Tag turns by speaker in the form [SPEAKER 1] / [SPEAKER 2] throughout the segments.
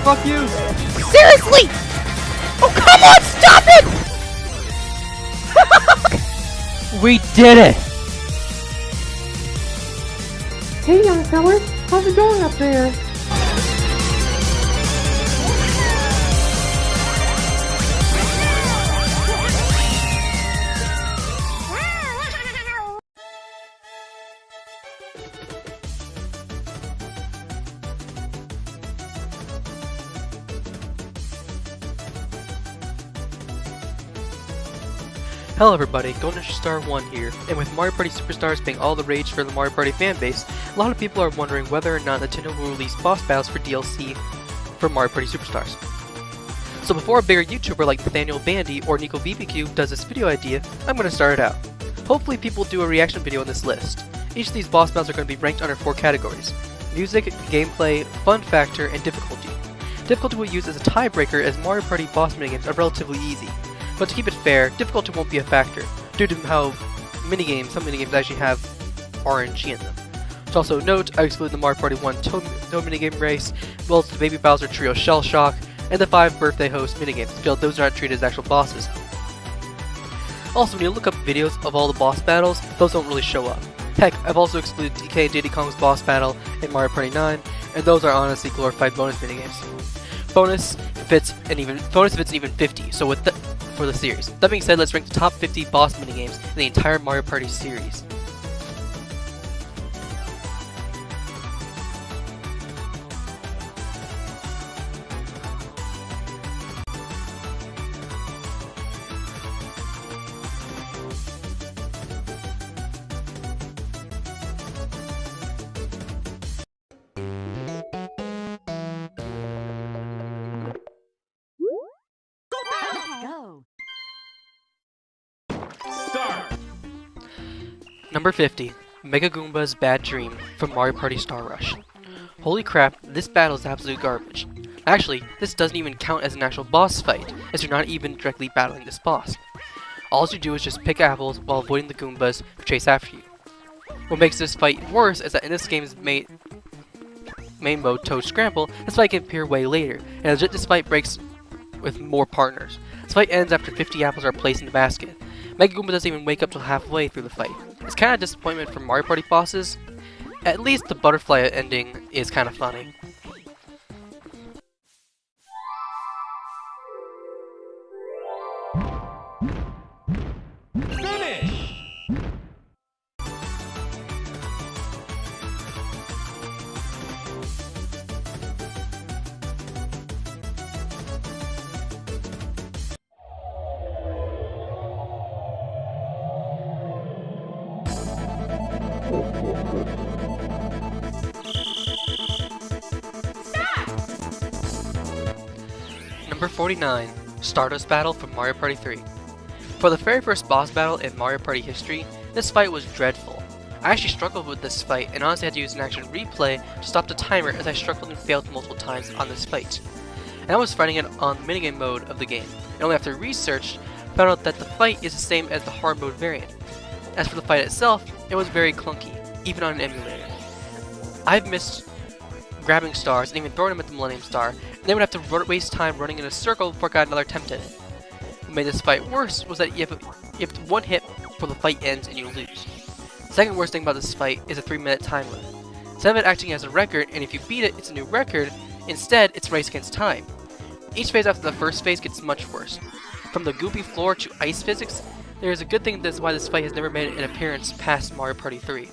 [SPEAKER 1] Fuck you!
[SPEAKER 2] Seriously! Oh, come on, stop it!
[SPEAKER 1] We did it!
[SPEAKER 3] Hey young fellas, how's it going up there?
[SPEAKER 4] Hello everybody, Star 1 here, and with Mario Party Superstars being all the rage for the Mario Party fanbase, a lot of people are wondering whether or not Nintendo will release boss battles for DLC for Mario Party Superstars. So before a bigger YouTuber like Nathaniel Bandy or Nico BBQ does this video idea, I'm going to start it out. Hopefully people do a reaction video on this list. Each of these boss battles are going to be ranked under 4 categories: music, gameplay, fun factor, and difficulty. Difficulty will use as a tiebreaker as Mario Party boss minigames are relatively easy. But to keep it fair, difficulty won't be a factor, due to how some minigames actually have RNG in them. To also note, I exclude the Mario Party 1 Toad minigame race, as well as the Baby Bowser Trio Shell Shock, and the 5 Birthday Host minigames, because those are not treated as actual bosses. Also, when you look up videos of all the boss battles, those don't really show up. Heck, I've also excluded DK and Diddy Kong's boss battle in Mario Party 9, and those are honestly glorified bonus minigames. Bonus if it's even 50, so for the series. That being said, let's rank the top 50 boss minigames in the entire Mario Party series.
[SPEAKER 5] Go.
[SPEAKER 6] Start!
[SPEAKER 4] Number 50, Mega Goomba's Bad Dream from Mario Party Star Rush. Holy crap, this battle is absolute garbage. Actually, this doesn't even count as an actual boss fight, as you're not even directly battling this boss. All you do is just pick apples while avoiding the Goombas who chase after you. What makes this fight worse is that in this game's main mode, Toad Scramble, this fight can appear way later, and this fight breaks with more partners. This fight ends after 50 apples are placed in the basket. Mega Goomba doesn't even wake up till halfway through the fight. It's kind of a disappointment for Mario Party bosses. At least the butterfly ending is kind of funny.
[SPEAKER 6] Finish!
[SPEAKER 4] Number 49, Stardust Battle from Mario Party 3. For the very first boss battle in Mario Party history, this fight was dreadful. I actually struggled with this fight and honestly had to use an action replay to stop the timer as I struggled and failed multiple times on this fight. And I was fighting it on the minigame mode of the game, and only after research, found out that the fight is the same as the hard mode variant. As for the fight itself, it was very clunky, even on an emulator. I've missed grabbing stars and even throwing them at the Millennium Star, and then would have to waste time running in a circle before I got another attempt at it. What made this fight worse was that you have one hit before the fight ends and you lose. The second worst thing about this fight is a 3-minute time limit. Instead of it acting as a record, and if you beat it, it's a new record, instead it's a race against time. Each phase after the first phase gets much worse. From the goopy floor to ice physics, there is a good thing that is why this fight has never made an appearance past Mario Party 3.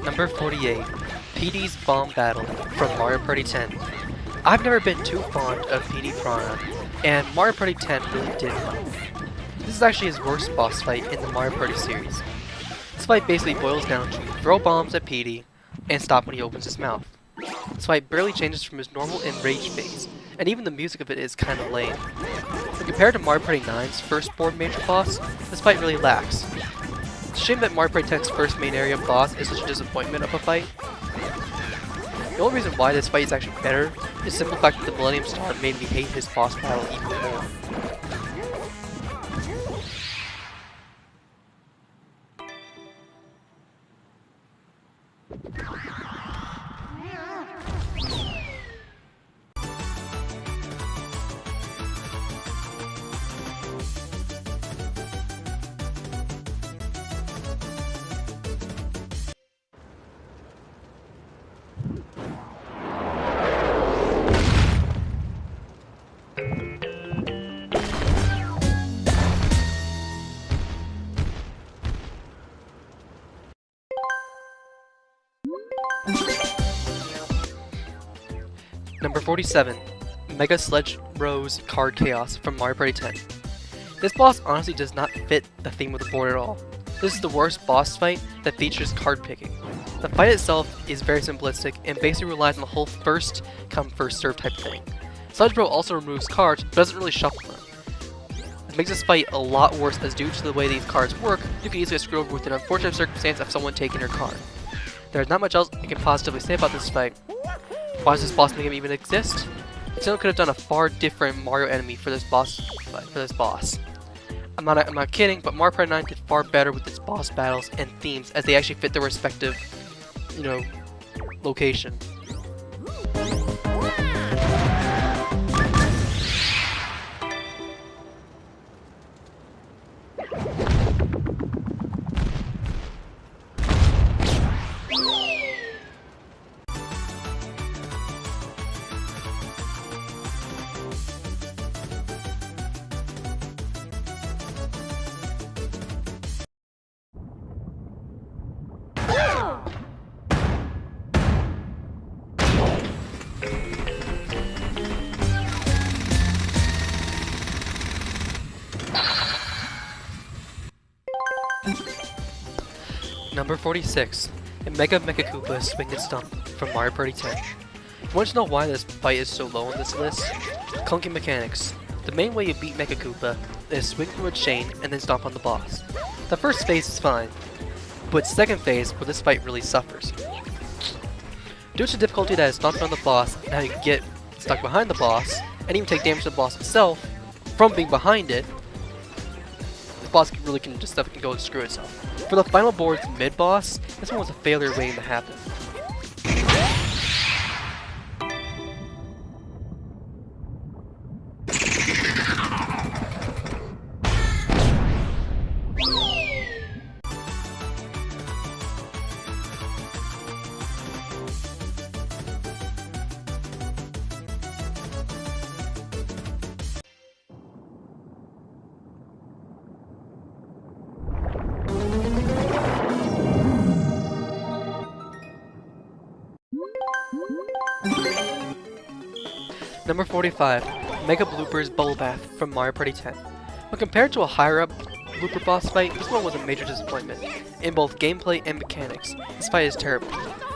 [SPEAKER 4] Number 48, PD's Bomb Battle from Mario Party 10. I've never been too fond of PD Piranha, and Mario Party 10 really did well. This is actually his worst boss fight in the Mario Party series. This fight basically boils down to throw bombs at PD and stop when he opens his mouth. This fight barely changes from his normal enraged phase, and even the music of it is kinda lame. When compared to Mario Party 9's first board major boss, this fight really lacks. It's a shame that Mario Party 10's first main area boss is such a disappointment of a fight. The only reason why this fight is actually better is the simple fact that the Millennium Star made me hate his boss battle even more. Number 47, Mega Sledge Rose Card Chaos from Mario Party 10. This boss honestly does not fit the theme of the board at all. This is the worst boss fight that features card picking. The fight itself is very simplistic and basically relies on the whole first come first serve type thing. Sledge Bro also removes cards but doesn't really shuffle them. This makes this fight a lot worse as due to the way these cards work, you can easily get screwed over with an unfortunate circumstance of someone taking your card. There's not much else I can positively say about this fight. Why does this boss game even exist? Nintendo could have done a far different Mario enemy for this boss. I'm not kidding, but Mario Party 9 did far better with its boss battles and themes as they actually fit their respective, location. Number 46, Mega Mecha Koopa Swing and Stomp from Mario Party 10. If you want to know why this fight is so low on this list, clunky mechanics. The main way you beat Mecha Koopa is swing through a chain and then stomp on the boss. The first phase is fine, but it's second phase where this fight really suffers. Due to the difficulty that is stomping on the boss and how you can get stuck behind the boss, and even take damage to the boss itself from being behind it, the boss really can go and screw itself. For the final board's mid-boss, this one was a failure waiting to happen. Number 45, Mega Bloopers Bubble Bath from Mario Party 10. When compared to a higher up blooper boss fight, this one was a major disappointment. In both gameplay and mechanics, this fight is terrible.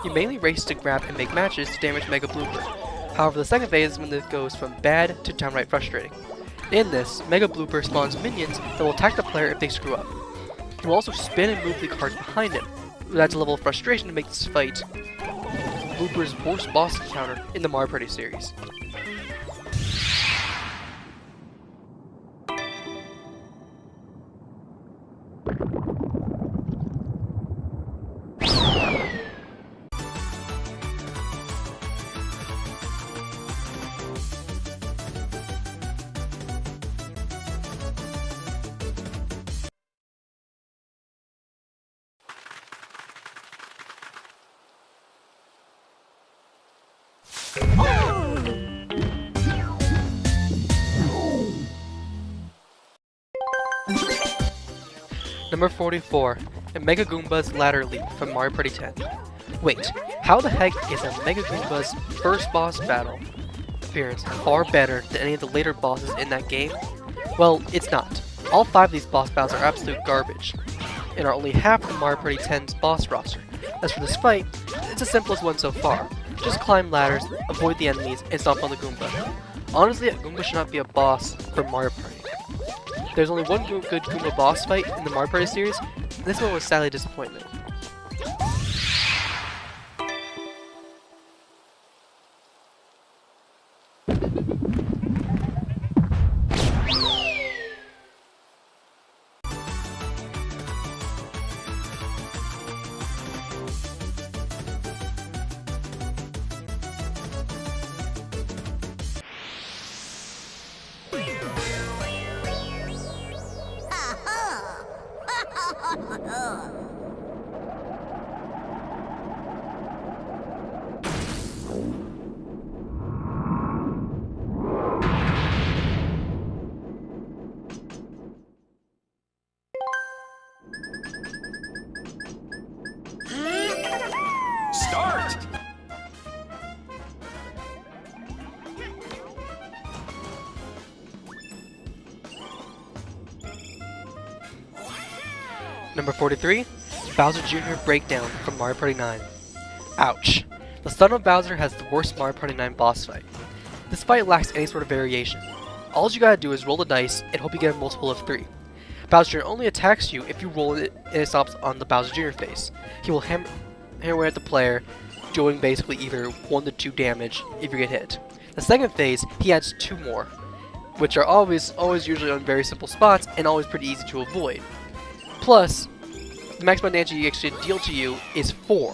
[SPEAKER 4] You mainly race to grab and make matches to damage Mega Blooper. However, the second phase is when this goes from bad to downright frustrating. In this, Mega Blooper spawns minions that will attack the player if they screw up. He will also spin and move the cards behind him. That's a level of frustration to make this fight Blooper's worst boss encounter in the Mario Party series. Number 44, Mega Goomba's Ladder Leap from Mario Party 10. Wait, How the heck is a Mega Goomba's first boss battle appearance far better than any of the later bosses in that game? Well, it's not. All 5 of these boss battles are absolute garbage, and are only half of Mario Party 10's boss roster. As for this fight, it's the simplest one so far. Just climb ladders, avoid the enemies, and stomp on the Goomba. Honestly, a Goomba should not be a boss for Mario Party. There's only one good Goomba boss fight in the Mario Party series, and this one was sadly disappointing.
[SPEAKER 6] Start!
[SPEAKER 4] Number 43, Bowser Jr. Breakdown from Mario Party 9. Ouch. The son of Bowser has the worst Mario Party 9 boss fight. This fight lacks any sort of variation. All you gotta do is roll the dice and hope you get a multiple of 3. Bowser Jr. only attacks you if you roll it and it stops on the Bowser Jr. face. He will hammer away at the player, doing basically either 1 to 2 damage if you get hit. The second phase, he adds 2 more, which are always usually on very simple spots and always pretty easy to avoid. Plus, the maximum damage he actually deal to you is 4,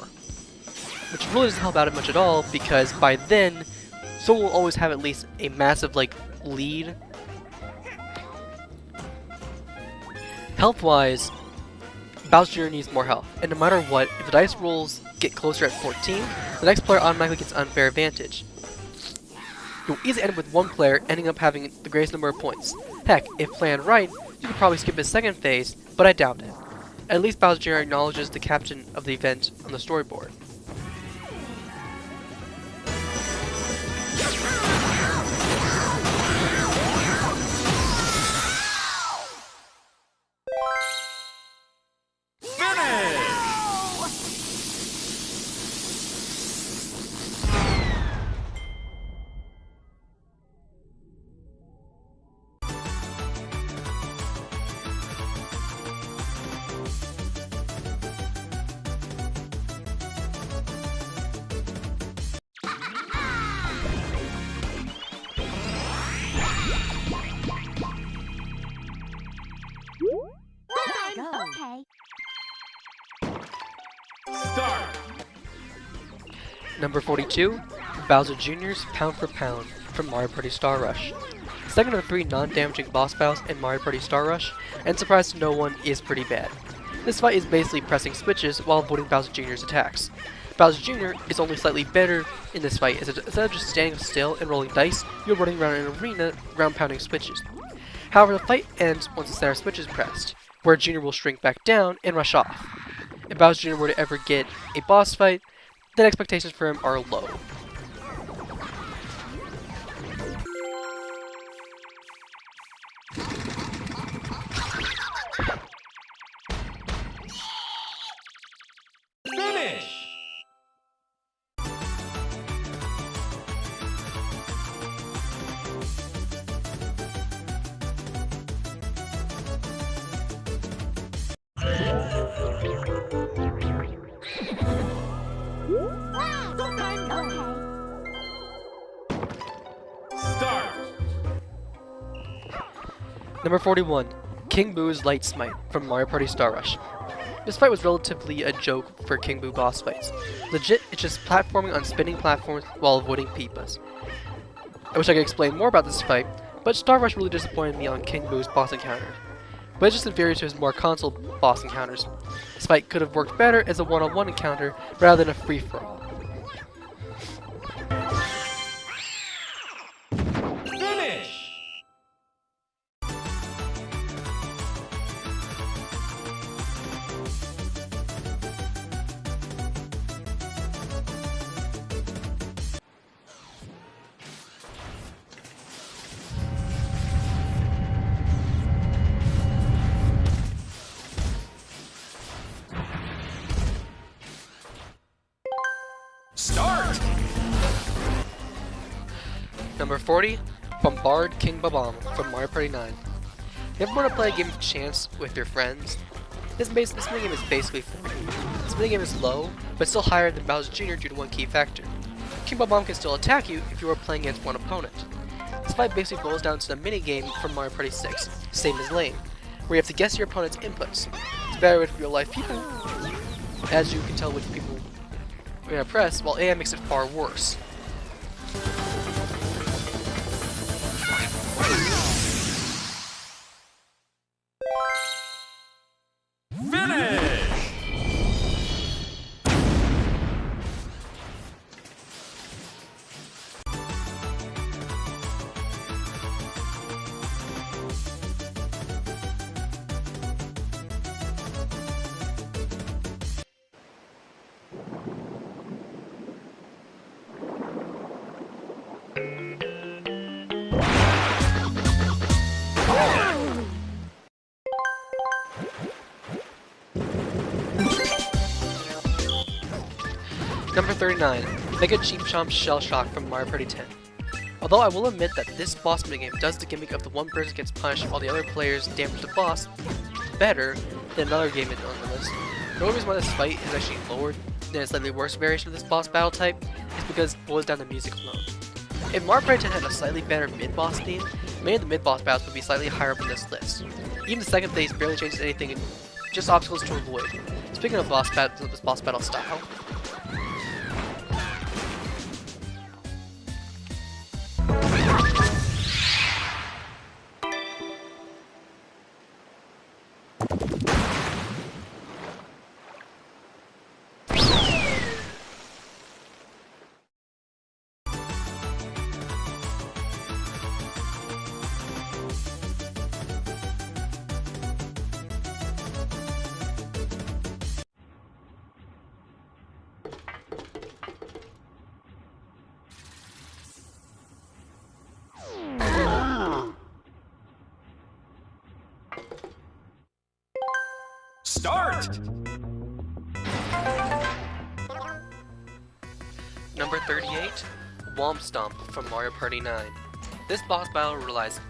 [SPEAKER 4] which really doesn't help out much at all because by then, someone will always have at least a massive lead. Health-wise, Bowser Jr. needs more health, and no matter what, if the dice rolls get closer at 14, the next player automatically gets unfair advantage. You'll easily end up with one player ending up having the greatest number of points. Heck, if planned right, you could probably skip his second phase, but I doubt it. At least Bowser Jr. acknowledges the captain of the event on the storyboard.
[SPEAKER 5] Okay.
[SPEAKER 6] Start!
[SPEAKER 4] Number 42, Bowser Jr.'s Pound for Pound from Mario Party Star Rush. Second of the 3 non-damaging boss battles in Mario Party Star Rush, and surprise to no one, is pretty bad. This fight is basically pressing switches while avoiding Bowser Jr.'s attacks. Bowser Jr. is only slightly better in this fight, as instead of just standing still and rolling dice, you're running around an arena ground pounding switches. However, the fight ends once the center switch is pressed, where Jr. will shrink back down and rush off. If Bowser Jr. were to ever get a boss fight, then expectations for him are low.
[SPEAKER 6] Finish! Start!
[SPEAKER 4] Number 41, King Boo's Light Smite from Mario Party Star Rush. This fight was relatively a joke for King Boo boss fights. Legit, it's just platforming on spinning platforms while avoiding Peepas. I wish I could explain more about this fight, but Star Rush really disappointed me on King Boo's boss encounter. But it's just inferior to his more console boss encounters. This fight could have worked better as a one-on-one encounter rather than a free-for-all.
[SPEAKER 6] Finish!
[SPEAKER 4] Number 40, Bombard King Babam from Mario Party 9. If you ever want to play a game of chance with your friends, this minigame is basically for you. This minigame is low, but still higher than Bowser Jr. due to one key factor. King Babam can still attack you if you are playing against one opponent. This fight basically boils down to the minigame from Mario Party 6, same as Lane, where you have to guess your opponent's inputs. It's better with real life people, as you can tell which people you're going to press, while AI makes it far worse. Number 39, Mega Cheap Chomp Shell Shock from Mario Party 10. Although I will admit that this boss minigame does the gimmick of the one person gets punished while the other players damage the boss better than another game on the list, the only reason why this fight is actually lower than a slightly worse variation of this boss battle type is because it boils down to music alone. If Mario Party 10 had a slightly better mid-boss theme, many of the mid-boss battles would be slightly higher up on this list. Even the second phase barely changes anything, and just obstacles to avoid. Speaking of this boss battle style,
[SPEAKER 6] Start!
[SPEAKER 4] Number 38, Womp Stomp from Mario Party 9. This boss battle relies on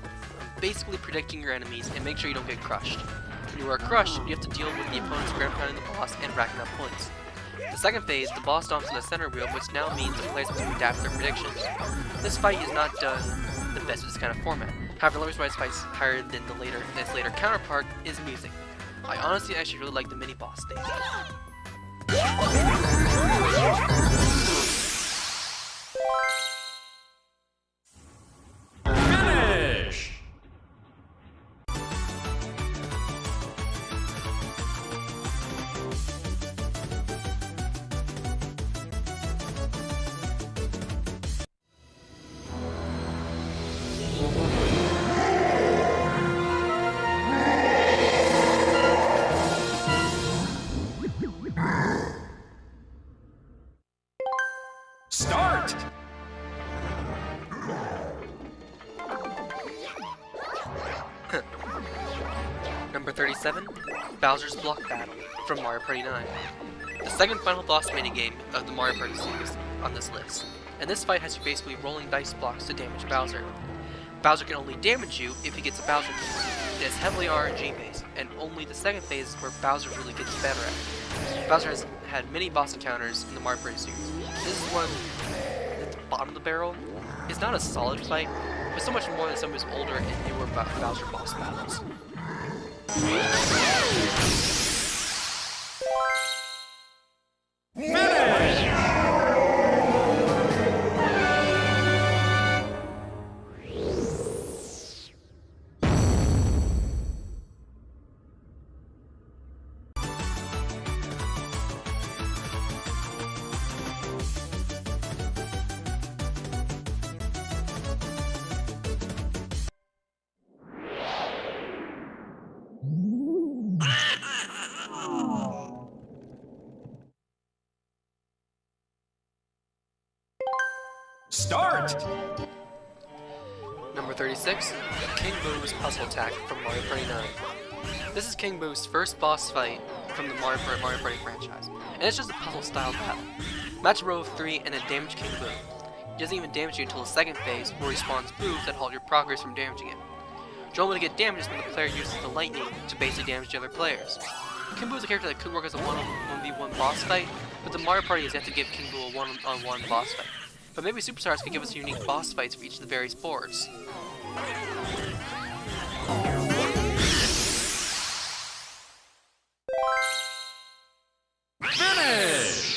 [SPEAKER 4] basically predicting your enemies and make sure you don't get crushed. When you are crushed, you have to deal with the opponent's ground pounding the boss and racking up points. The second phase, the boss stomps in the center wheel, which now means the players have to adapt their predictions. This fight is not done the best with this kind of format. However, the reason why this fight's higher than its later counterpart is music. I honestly actually really like the mini boss stage.
[SPEAKER 6] Finish! Start!
[SPEAKER 4] Number 37, Bowser's Block Battle from Mario Party 9. The second final boss minigame of the Mario Party series on this list, and this fight has you basically rolling dice blocks to damage Bowser. Bowser can only damage you if he gets a Bowser piece. It is heavily RNG based, and only the second phase is where Bowser really gets better at it. Bowser has had many boss encounters in the Mario Party series. This is one at the bottom of the barrel. It's not a solid fight, but so much more than some of his older and newer Bowser boss battles.
[SPEAKER 6] Start!
[SPEAKER 4] Number 36, King Boo's Puzzle Attack from Mario Party 9. This is King Boo's first boss fight from the Mario Party franchise, and it's just a puzzle style battle. Match a row of 3 and then damage King Boo. He doesn't even damage you until the second phase, where he spawns moves that halt your progress from damaging him. Normally to get damaged when the player uses the lightning to basically damage the other players. King Boo is a character that could work as a 1v1 boss fight, but the Mario Party has yet to give King Boo a one-on-one boss fight. But maybe Superstars could give us unique boss fights for each of the various boards.
[SPEAKER 6] Finish!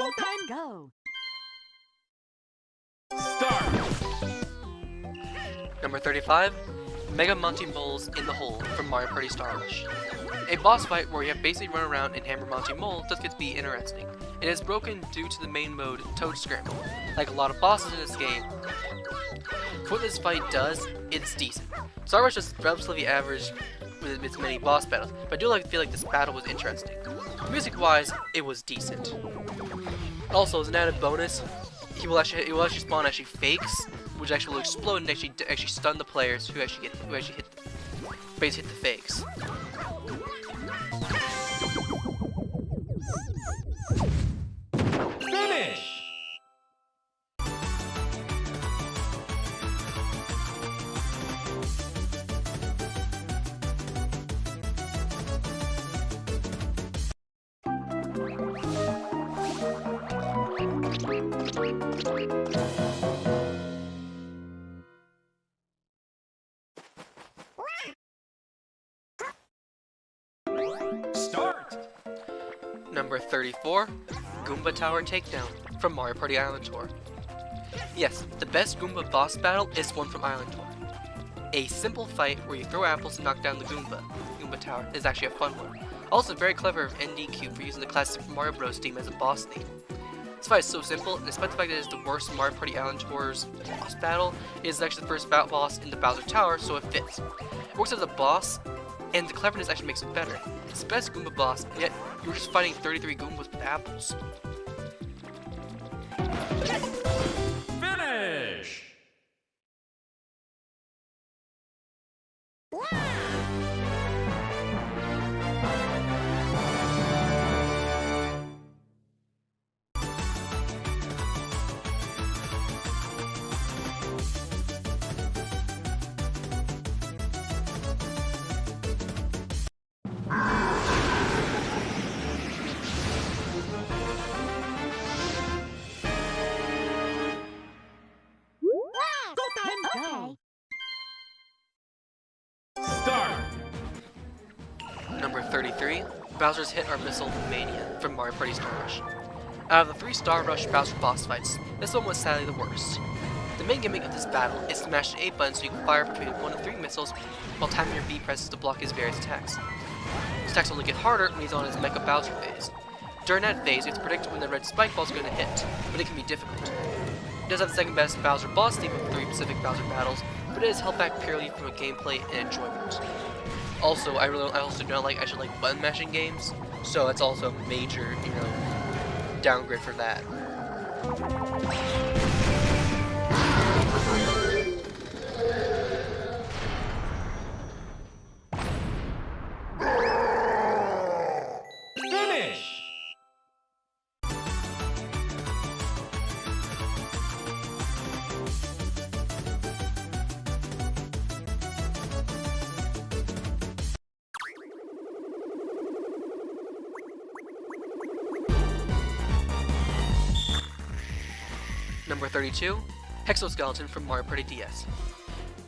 [SPEAKER 5] Okay, go.
[SPEAKER 6] Start!
[SPEAKER 4] Number 35, Mega Monty Moles in the Hole from Mario Party Star Rush. A boss fight where you have basically run around and hammer Monty Mole does get to be interesting. It is broken due to the main mode, Toad Scramble. Like a lot of bosses in this game, for what this fight does, it's decent. Star Rush is relatively average with its many boss battles, but I do feel like this battle was interesting. Music-wise, it was decent. Also, as an added bonus, it will actually spawn fakes, which actually will explode and actually stun the basically hit the fakes.
[SPEAKER 6] Finish! Start!
[SPEAKER 4] Number 34, Goomba Tower Takedown from Mario Party Island Tour. Yes, the best Goomba boss battle is one from Island Tour. A simple fight where you throw apples to knock down the Goomba Tower is actually a fun one. Also very clever of NDQ for using the classic Super Mario Bros. Theme as a boss theme. This fight is so simple, and despite the fact that it is the worst Mario Party Island Tour's boss battle, it is actually the first boss in the Bowser Tower, so it fits. It works as a boss, and the cleverness actually makes it better. It's the best Goomba boss, and yet you're just fighting 33 Goombas with apples.
[SPEAKER 6] Finish!
[SPEAKER 5] Okay.
[SPEAKER 6] Start!
[SPEAKER 4] Number 33, Bowser's Hit or Missile Mania from Mario Party Star Rush. Out of the 3 Star Rush Bowser boss fights, this one was sadly the worst. The main gimmick of this battle is to mash the A button so you can fire between 1 and 3 missiles while timing your B presses to block his various attacks. His attacks only get harder when he's on his Mecha Bowser phase. During that phase, you have to predict when the red spike ball is going to hit, but it can be difficult. It does have the second best Bowser boss theme of the 3 Pacific Bowser battles, but it is held back purely from a gameplay and enjoyment. Also, I also do not like button mashing games, so that's also a major, downgrade for that.
[SPEAKER 6] Finish!
[SPEAKER 4] Number 32, Hexoskeleton from Mario Party DS.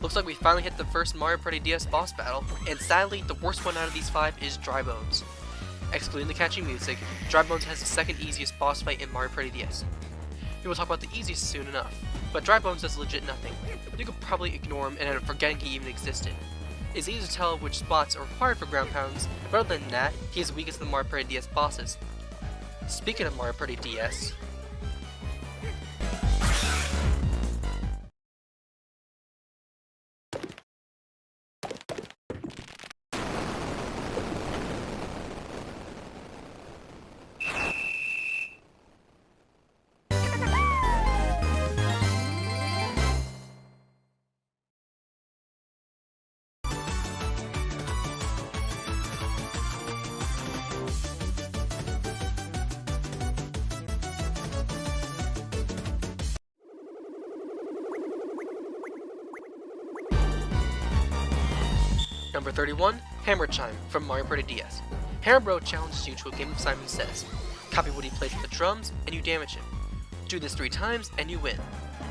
[SPEAKER 4] Looks like we finally hit the first Mario Party DS boss battle, and sadly, the worst one out of these 5 is Dry Bones. Excluding the catchy music, Dry Bones has the second easiest boss fight in Mario Party DS. We will talk about the easiest soon enough, but Dry Bones does legit nothing. You could probably ignore him and end up forgetting he even existed. It's easy to tell which spots are required for ground pounds, but other than that, he is weakest in the Mario Party DS bosses. Speaking of Mario Party DS, Number 31, Hammer Chime from Mario Party DS. Hammer Bro challenges you to a game of Simon Says. Copy what he plays with the drums, and you damage him. Do this 3 times, and you win.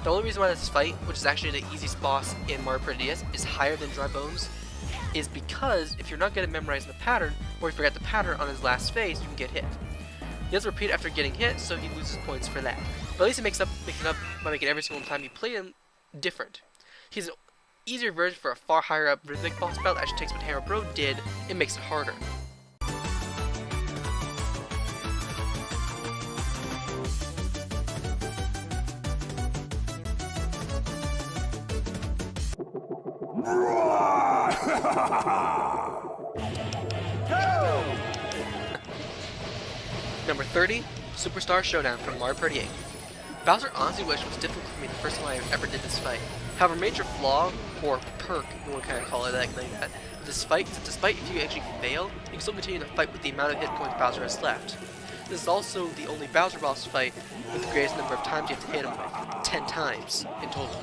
[SPEAKER 4] The only reason why this fight, which is actually the easiest boss in Mario Party DS, is higher than Dry Bones, is because if you're not good at memorizing the pattern, or you forget the pattern on his last phase, you can get hit. He does repeat after getting hit, so he loses points for that. But at least he makes up by making every single time you play him different. He's an easier version for a far higher up rhythmic boss battle that actually takes what Hammer Bro did and makes it harder. Number 30, Superstar Showdown from Mario Party 8. Bowser honestly wished it was difficult for me the first time I ever did this fight. However, major flaw, or perk, you want to kind of call it like that, of this fight is that despite if you actually fail, you can still continue to fight with the amount of hit points Bowser has left. This is also the only Bowser boss fight with the greatest number of times you have to hit him with, 10 times in total.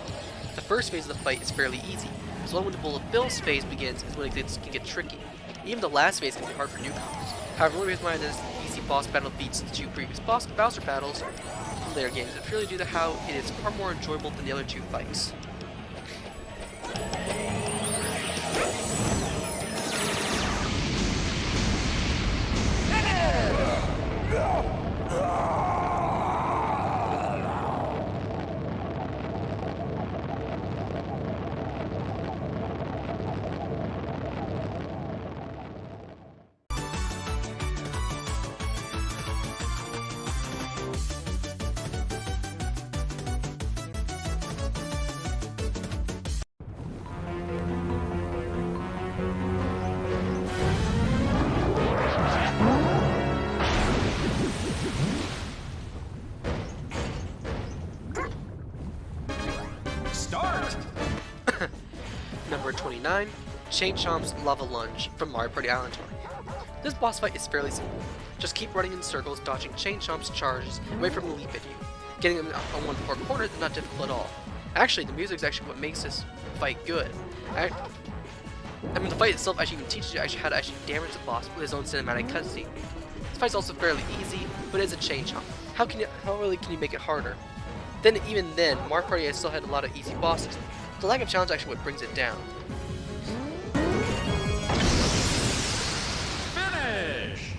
[SPEAKER 4] The first phase of the fight is fairly easy, so when the Bullet Bill's phase begins is when it can get tricky. Even the last phase can be hard for newcomers. However, the only reason why this easy boss battle beats the 2 previous Bowser battles from later games is purely due to how it is far more enjoyable than the other 2 fights.
[SPEAKER 6] Start!
[SPEAKER 4] Number 29, Chain Chomp's Lava Lunge from Mario Party Island Tour. This boss fight is fairly simple. Just keep running in circles, dodging Chain Chomp's charges, and wait for him to leap at you. Getting him on one poor corner is not difficult at all. Actually, the music is actually what makes this fight good. I mean, the fight itself actually even teaches you how to actually damage the boss with his own cinematic cutscene. This fight's also fairly easy, but it is a Chain Chomp. How really can you make it harder? Even then, Mario Party has still had a lot of easy bosses. The lack of challenge actually what brings it down.
[SPEAKER 6] Finish!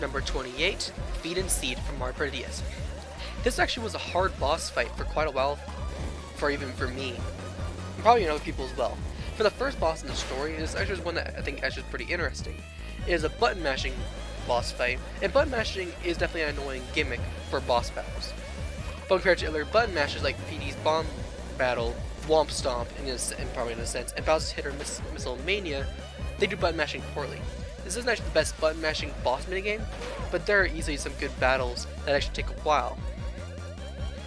[SPEAKER 4] Number 28, Feed and Seed from Mario Party DS. This actually was a hard boss fight for quite a while, even for me. And probably other people as well. For the first boss in the story, this actually was one that I think actually is pretty interesting. It is a button mashing boss fight, and button mashing is definitely an annoying gimmick for boss battles. But compared to other button mashers like PD's Bomb Battle, Womp Stomp, probably in a sense, and Bowser's Hit or Missile Mania, they do button mashing poorly. This isn't actually the best button mashing boss minigame, but there are easily some good battles that actually take a while.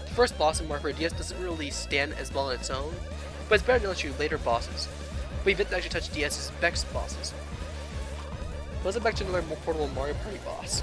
[SPEAKER 4] The first boss in Mario Party DS doesn't really stand as well on its own, but it's better than a few later bosses. But you've actually touched DS's best bosses. Let's get back to another more portable Mario Party boss.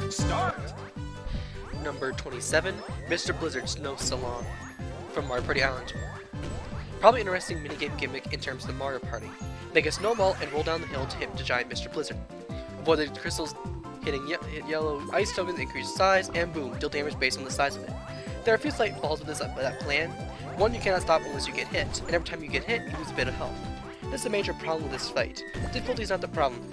[SPEAKER 6] Start!
[SPEAKER 4] Number 27, Mr. Blizzard's Snow Salon from Mario Party Island Tour. Probably an interesting minigame gimmick in terms of the Mario Party. Make a snowball and roll down the hill to hit the giant Mr. Blizzard. Avoid the crystals hitting hit yellow ice tokens, increase size, and boom, deal damage based on the size of it. There are a few slight flaws with that plan. One, you cannot stop unless you get hit, and every time you get hit, you lose a bit of health. This is a major problem with this fight. Difficulty is not the problem,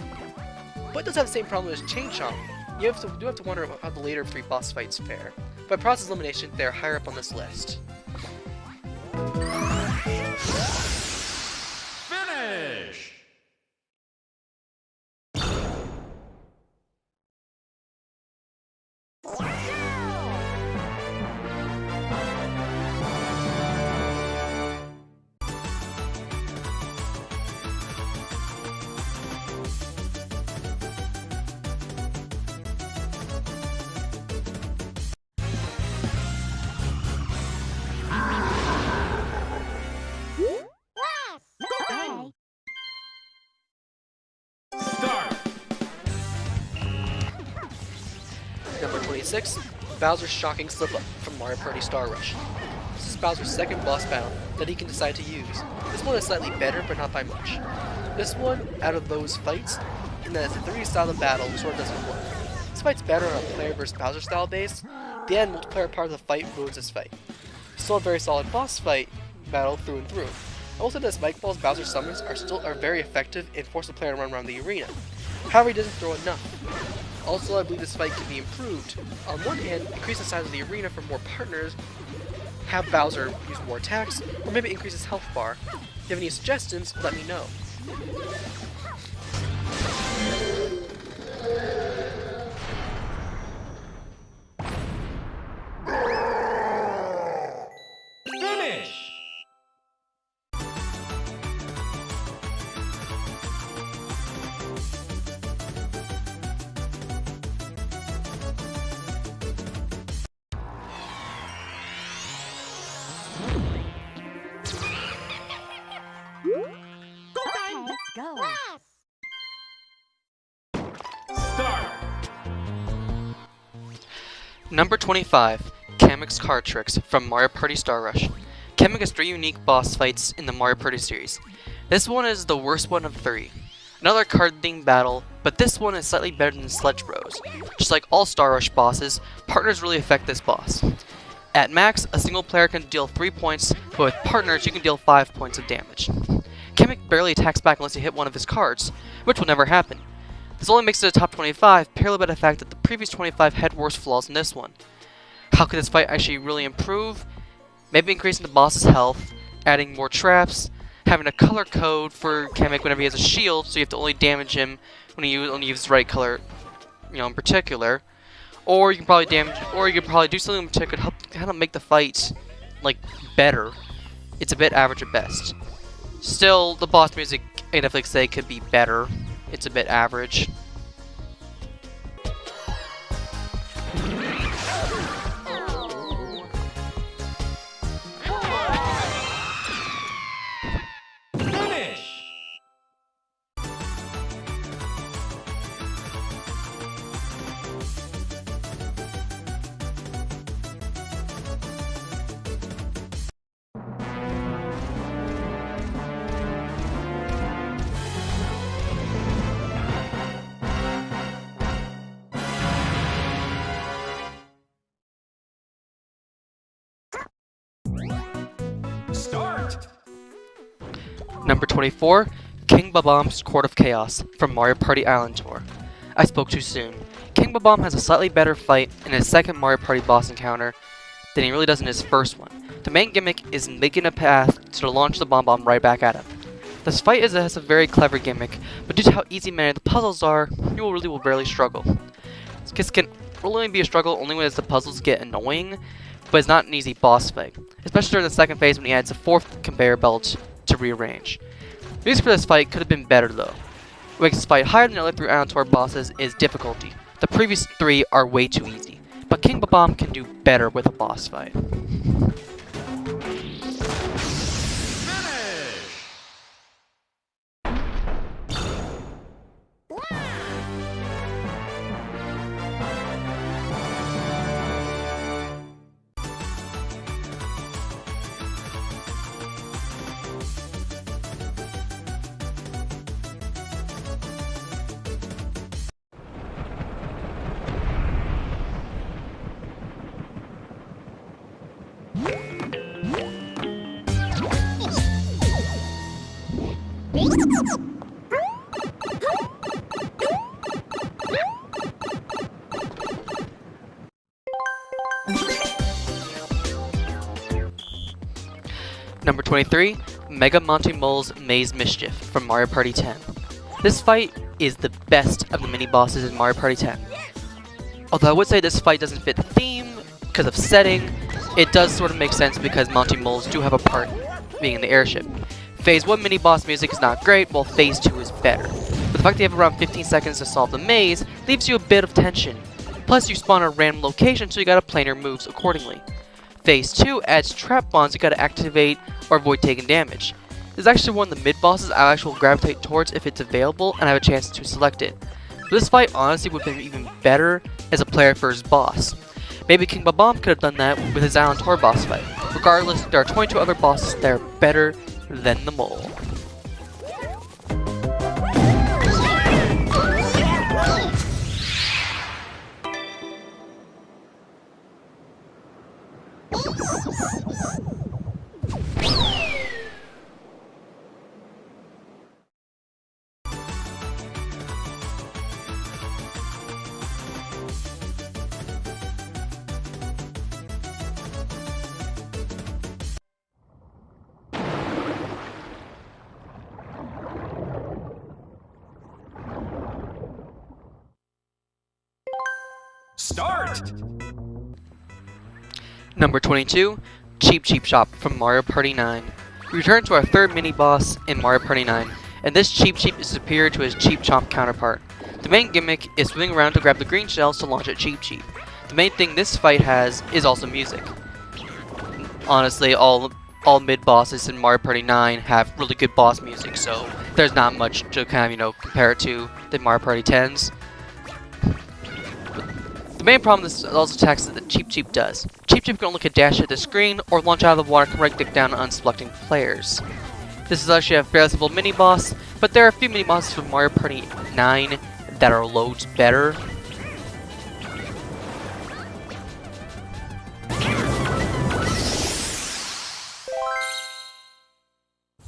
[SPEAKER 4] but it does have the same problem as Chain Chomp. You do have to wonder how the later 3 boss fights fare. By process elimination, they are higher up on this list.
[SPEAKER 6] Finish!
[SPEAKER 5] Go.
[SPEAKER 6] Start!
[SPEAKER 4] Number 26, Bowser's Shocking Slip-Up from Mario Party Star Rush. This is Bowser's second boss battle that he can decide to use. This one is slightly better, but not by much. This one, out of those fights, in that it's a 3D style of battle, sort of doesn't work. This fight's better on a player versus Bowser style base. The end multiplayer part of the fight ruins this fight. Still a very solid boss fight battle through and through. Also, the Spike Balls Bowser summons are very effective and force the player to run around the arena. However, he doesn't throw enough. Also, I believe this fight can be improved. On one hand, increase the size of the arena for more partners, have Bowser use more attacks, or maybe increase his health bar. If you have any suggestions, let me know.
[SPEAKER 6] Finish!
[SPEAKER 5] Let's go.
[SPEAKER 6] Start!
[SPEAKER 4] Number 25, Kamek's Card Tricks from Mario Party Star Rush. Kamek has 3 unique boss fights in the Mario Party series. This one is the worst one of 3. Another card-themed battle, but this one is slightly better than Sledge Bros. Just like all Star Rush bosses, partners really affect this boss. At max, a single player can deal 3 points, but with partners you can deal 5 points of damage. Kamek barely attacks back unless you hit one of his cards, which will never happen. This only makes it a top 25, purely by the fact that the previous 25 had worse flaws than this one. How could this fight actually really improve? Maybe increasing the boss's health, adding more traps, having a color code for Kamek whenever he has a shield, so you have to only damage him when he only uses the right color, in particular. Or you can probably do something in particular to help kind of make the fight better. It's a bit average at best. Still, the boss music, I definitely say, could be better. It's a bit average.
[SPEAKER 6] Finish! Start!
[SPEAKER 4] Number 24, King Bob-omb's Court of Chaos from Mario Party Island Tour. I spoke too soon. King Bob-omb has a slightly better fight in his second Mario Party boss encounter than he really does in his first one. The main gimmick is making a path to launch the Bomb-Bomb right back at him. This fight has a very clever gimmick, but due to how easy many of the puzzles are, you will barely struggle. This can only be a struggle only when the puzzles get annoying, but it's not an easy boss fight, especially during the second phase when he adds a 4th conveyor belt to rearrange. The reason for this fight could have been better though. What makes this fight higher than the other 3 Island Tour bosses is difficulty. The previous 3 are way too easy, but King Bob-omb can do better with a boss fight. Number 23, Mega Monty Mole's Maze Mischief from Mario Party 10. This fight is the best of the mini-bosses in Mario Party 10. Although I would say this fight doesn't fit the theme because of setting, it does sort of make sense because Monty Moles do have a part being in the airship. Phase 1 mini-boss music is not great, while Phase 2 is better. But the fact that you have around 15 seconds to solve the maze leaves you a bit of tension. Plus you spawn at a random location, so you gotta plan your moves accordingly. Phase 2 adds trap bombs you gotta activate or avoid taking damage. This is actually one of the mid-bosses I actually will gravitate towards if it's available and I have a chance to select it. So this fight honestly would have been even better as a player first boss. Maybe King Babam could have done that with his Island Tour boss fight. Regardless, there are 22 other bosses that are better than the mole.
[SPEAKER 6] Start!
[SPEAKER 4] Number 22, Cheep Cheep Shop from Mario Party 9. We return to our third mini-boss in Mario Party 9, and this Cheep Cheep is superior to his Cheep Chomp counterpart. The main gimmick is swimming around to grab the green shells to launch at Cheep Cheep. The main thing this fight has is also music. Honestly, all mid-bosses in Mario Party 9 have really good boss music, so there's not much to kind of, compare it to the Mario Party 10s. The main problem with those attacks is that Cheep Cheep does. Cheep Cheep can only dash at the screen or launch out of the water and right click down on unselecting players. This is actually a fairly simple mini-boss, but there are a few mini-bosses from Mario Party 9 that are loads better.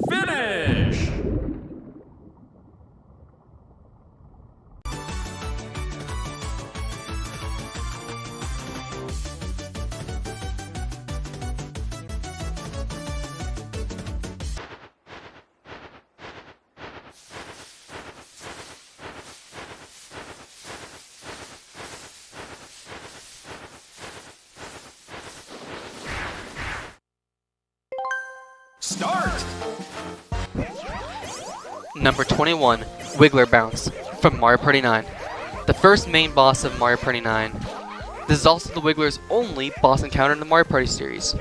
[SPEAKER 6] Finish! Start!
[SPEAKER 4] Number 21, Wiggler Bounce from Mario Party 9. The first main boss of Mario Party 9. This is also the Wiggler's only boss encounter in the Mario Party series.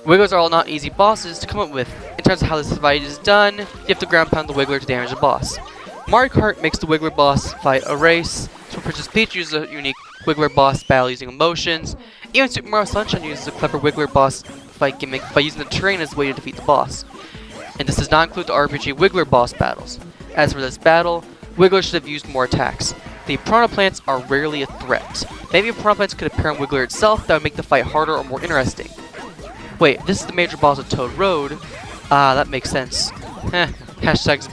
[SPEAKER 4] Wigglers are all not easy bosses to come up with. In terms of how this fight is done, you have to ground pound the Wiggler to damage the boss. Mario Kart makes the Wiggler boss fight a race. Super Princess Peach uses a unique Wiggler boss battle using emotions. Even Super Mario Sunshine uses a clever Wiggler boss fight gimmick by using the terrain as a way to defeat the boss. And this does not include the RPG Wiggler boss battles. As for this battle, Wiggler should have used more attacks. The Piranha Plants are rarely a threat. Maybe if Piranha Plants could appear on Wiggler itself, that would make the fight harder or more interesting. Wait, this is the major boss of Toad Road. Ah, that makes sense. Hashtags,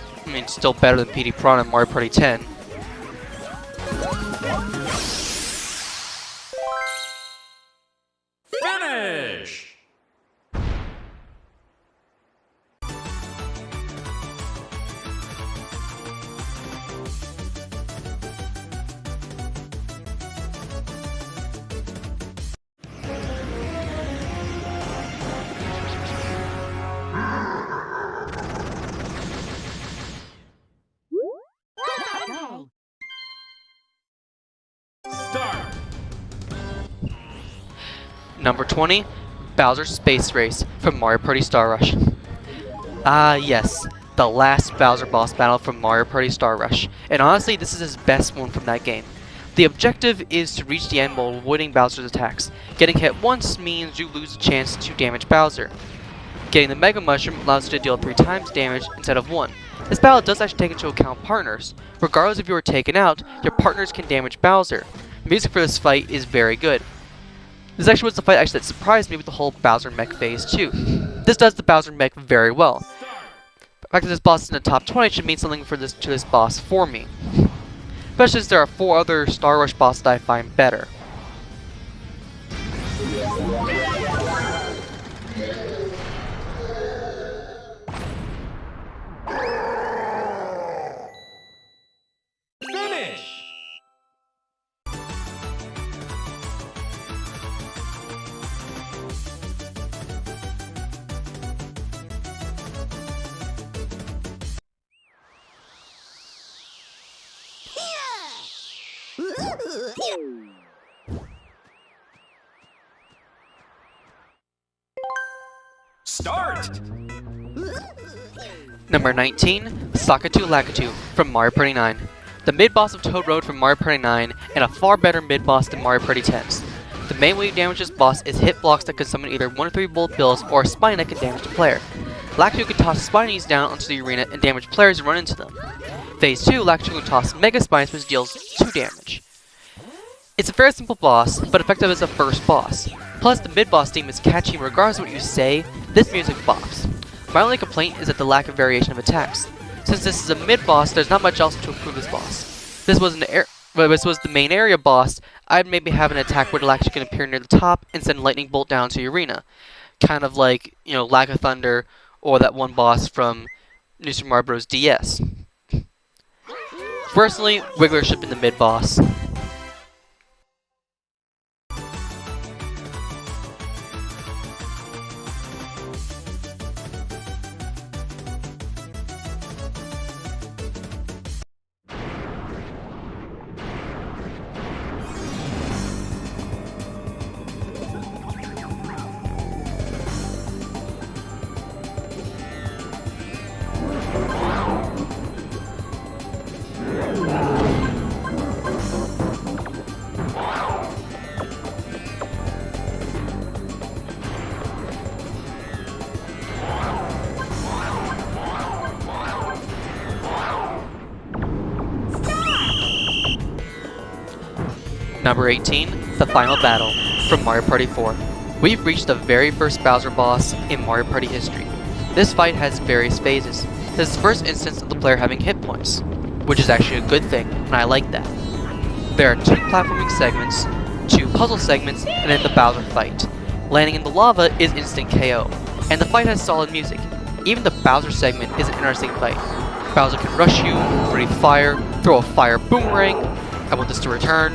[SPEAKER 4] still better than PD Piranha in Mario Party 10.
[SPEAKER 6] Finish!
[SPEAKER 5] Go.
[SPEAKER 6] Start!
[SPEAKER 4] Number 20, Bowser's Space Race from Mario Party Star Rush. Ah yes, the last Bowser boss battle from Mario Party Star Rush. And honestly, this is his best one from that game. The objective is to reach the end while avoiding Bowser's attacks. Getting hit once means you lose a chance to damage Bowser. Getting the Mega Mushroom allows you to deal 3 times damage instead of 1. This battle does actually take into account partners. Regardless if you are taken out, your partners can damage Bowser. The music for this fight is very good. This actually was the fight actually that surprised me with the whole Bowser mech phase too. This does the Bowser mech very well. fact that this boss is in the top 20 should mean something to this boss for me. Especially since there are 4 other Star Rush bosses that I find better.
[SPEAKER 6] Finish! Start!
[SPEAKER 4] Number 19, Sakatu Lakitu from Mario Party 9. The mid-boss of Toad Road from Mario Party 9, and a far better mid-boss than Mario Party 10's. The main way to damage this boss is hit blocks that can summon either 1 or 3 bullet bills or a spine that can damage the player. Lakitu can toss spinies down onto the arena and damage players who run into them. Phase 2, Lakitu can toss Mega Spines which deals 2 damage. It's a very simple boss, but effective as a first boss. Plus, the mid-boss theme is catchy regardless of what you say, this music bops. My only complaint is at the lack of variation of attacks. Since this is a mid-boss, there's not much else to improve this boss. This was the main area boss, I'd maybe have an attack where the Lakitu can appear near the top and send lightning bolt down to the arena. Kind of like, Lack of Thunder, or that one boss from New Super Mario Bros. DS. Personally, Wiggler should have been the mid-boss. Number 18, the final battle from Mario Party 4. We've reached the very first Bowser boss in Mario Party history. This fight has various phases. This is the first instance of the player having hit points, which is actually a good thing, and I like that. There are 2 platforming segments, 2 puzzle segments, and then the Bowser fight. Landing in the lava is instant KO, and the fight has solid music. Even the Bowser segment is an interesting fight. Bowser can rush you, breathe fire, throw a fire boomerang, I want this to return,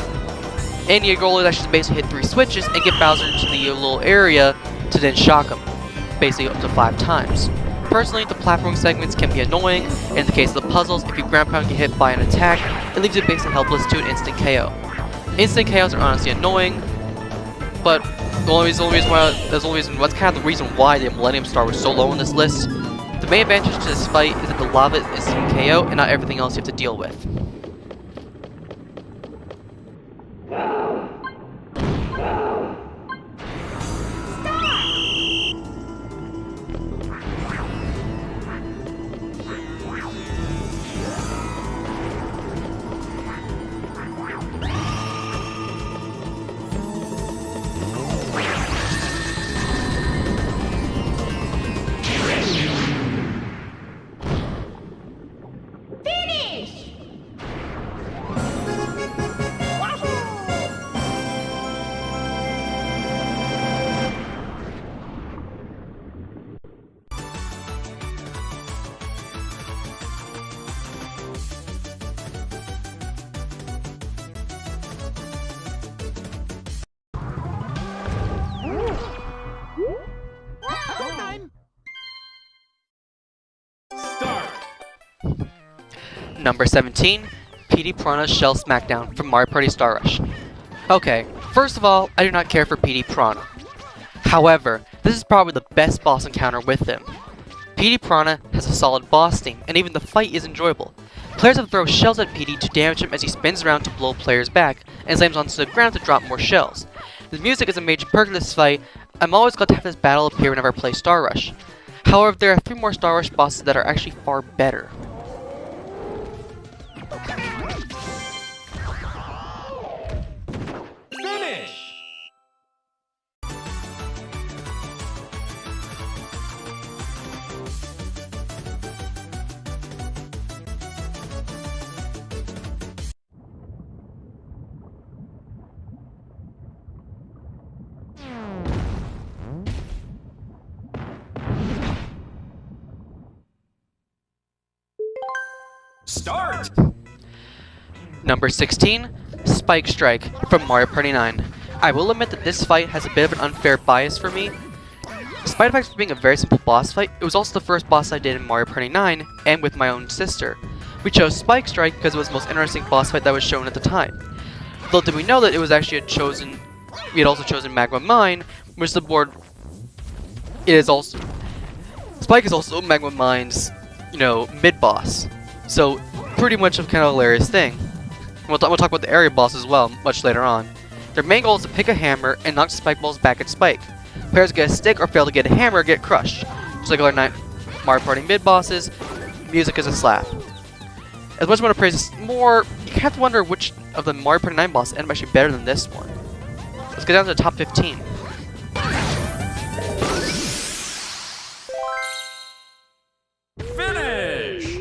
[SPEAKER 4] and your goal is actually to basically hit 3 switches and get Bowser into the little area to then shock him, basically up to 5 times. Personally, the platforming segments can be annoying, and in the case of the puzzles, if you ground pound get hit by an attack, it leaves you basically helpless to an instant KO. Instant KOs are honestly annoying, but that's kind of the reason why the Millennium Star was so low on this list. The main advantage to this fight is that the lava is instant KO and not everything else you have to deal with.
[SPEAKER 6] Start!
[SPEAKER 4] Number 17, PD Piranha's Shell Smackdown from Mario Party Star Rush. Okay, first of all, I do not care for PD Piranha. However, this is probably the best boss encounter with him. PD Piranha has a solid boss theme, and even the fight is enjoyable. Players have to throw shells at PD to damage him as he spins around to blow players back, and slams onto the ground to drop more shells. The music is a major perk of this fight. I'm always glad to have this battle appear whenever I play Star Rush. However, there are 3 more Star Rush bosses that are actually far better.
[SPEAKER 6] Finish! Start!
[SPEAKER 4] Number 16, Spike Strike from Mario Party 9. I will admit that this fight has a bit of an unfair bias for me. Despite the fact of being a very simple boss fight, it was also the first boss I did in Mario Party 9 and with my own sister. We chose Spike Strike because it was the most interesting boss fight that was shown at the time. Little did we know that it was actually we had also chosen Magma Mine, which the board Spike is also Magma Mine's, mid-boss. So, pretty much a kind of hilarious thing. We'll talk about the area boss as well, much later on. Their main goal is to pick a hammer and knock spike balls back at Spike. Players get a stick or fail to get a hammer or get crushed. Just like other Mario Party mid-bosses, music is a slap. As much as I want to praise this more, you have to wonder which of the Mario Party 9 bosses end up actually better than this one. Let's get down to the top 15.
[SPEAKER 6] Finish!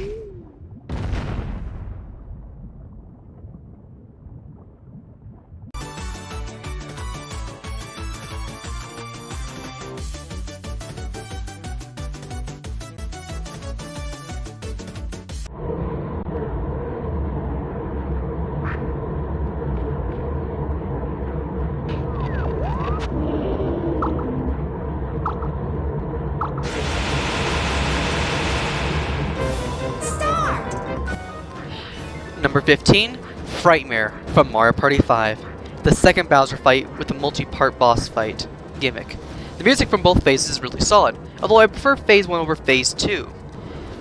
[SPEAKER 4] Number 15, Frightmare from Mario Party 5. The second Bowser fight with the multi-part boss fight gimmick. The music from both phases is really solid, although I prefer Phase 1 over Phase 2.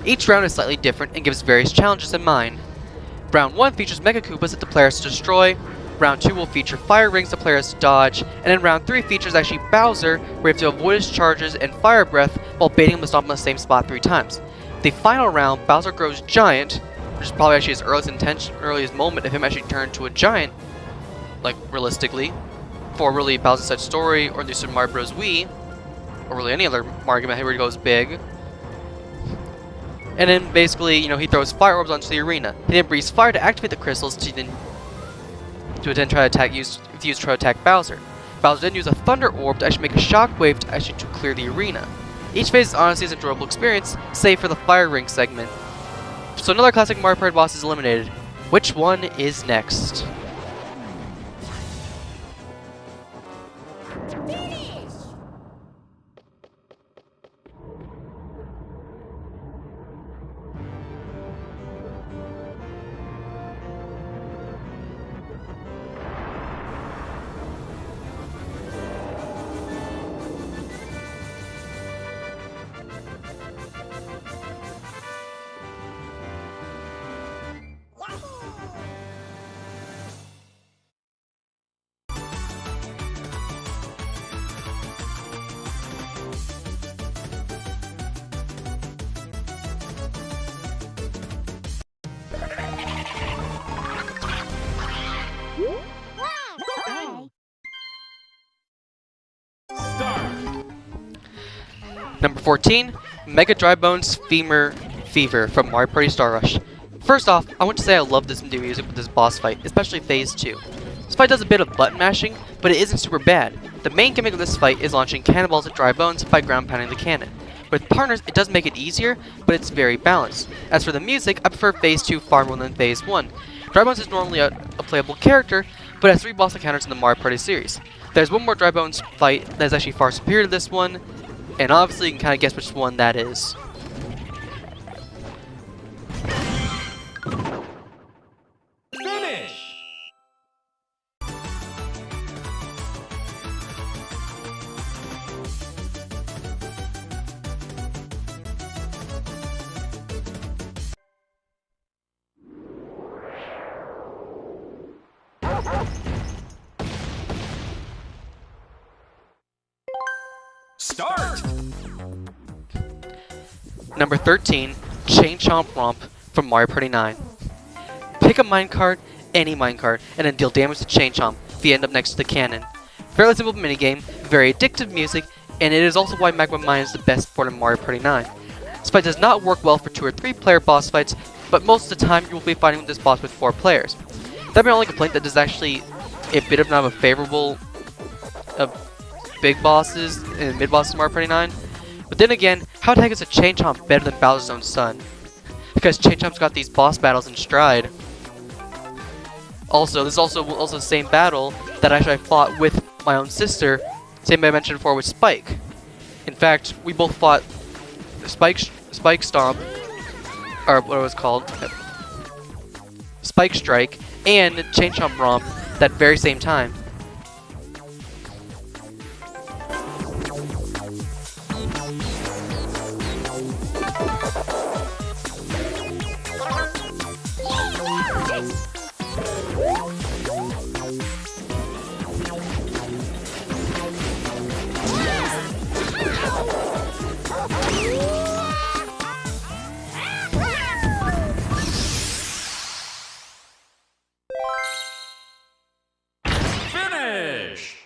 [SPEAKER 4] Each round is slightly different and gives various challenges in mind. Round 1 features Mega Koopas that the player has to destroy, Round 2 will feature fire rings the player has to dodge, and then Round 3 features actually Bowser, where you have to avoid his charges and fire breath while baiting him to stop him in the same spot 3 times. The final round, Bowser grows giant, which is probably actually his earliest moment of him actually turning to a giant, like realistically, for really Bowser's Side Story or New Super Mario Bros. Wii, or really any other Mario game where he goes big. And then basically, he throws fire orbs onto the arena. He then breathes fire to activate the crystals to then try to attack Bowser. Bowser then uses a thunder orb to actually make a shockwave to clear the arena. Each phase is honestly an enjoyable experience, save for the fire ring segment. So another classic Mario Party boss is eliminated. Which one is next?
[SPEAKER 6] Start!
[SPEAKER 4] Number 14, Mega Dry Bones Femur Fever from Mario Party Star Rush. First off, I want to say I love this new music with this boss fight, especially Phase 2. This fight does a bit of button mashing, but it isn't super bad. The main gimmick of this fight is launching cannonballs at Dry Bones by ground pounding the cannon. With partners, it does make it easier, but it's very balanced. As for the music, I prefer Phase 2 far more than Phase 1. Dry Bones is normally a playable character, but has 3 boss encounters in the Mario Party series. There's one more Dry Bones fight that is actually far superior to this one, and obviously you can kind of guess which one that is.
[SPEAKER 6] Finish! Start!
[SPEAKER 4] Number 13, Chain Chomp Romp from Mario Party 9. Pick a minecart, any minecart, and then deal damage to Chain Chomp if you end up next to the cannon. Fairly simple minigame, very addictive music, and it is also why Magma Mine is the best part of Mario Party 9. This fight does not work well for 2 or 3 player boss fights, but most of the time you will be fighting with this boss with 4 players. That'd be my only complaint, that is actually a bit of not a favorable big bosses and mid bosses in Mario Party 9. But then again, how the heck is a Chain Chomp better than Bowser's own son? because Chain Chomp's got these boss battles in stride. Also, this is also the same battle that actually I fought with my own sister, same I mentioned before with Spike. In fact, we both fought Spike Stomp, or what it was called, Spike Strike, and Chain Chomp Romp that very same time.
[SPEAKER 6] Finish!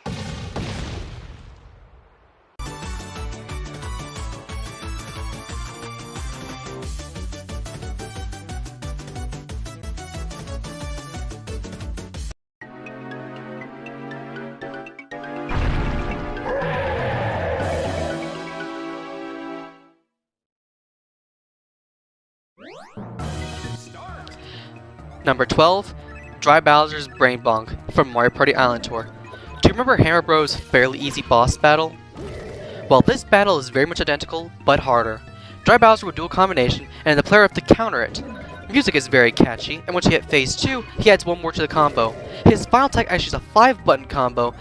[SPEAKER 4] Number 12, Dry Bowser's Brain Bonk from Mario Party Island Tour. Do you remember Hammer Bros' fairly easy boss battle? Well, this battle is very much identical, but harder. Dry Bowser will do a combination, and the player have to counter it. The music is very catchy, and once you hit phase 2, he adds one more to the combo. His final attack actually is a 5-button combo.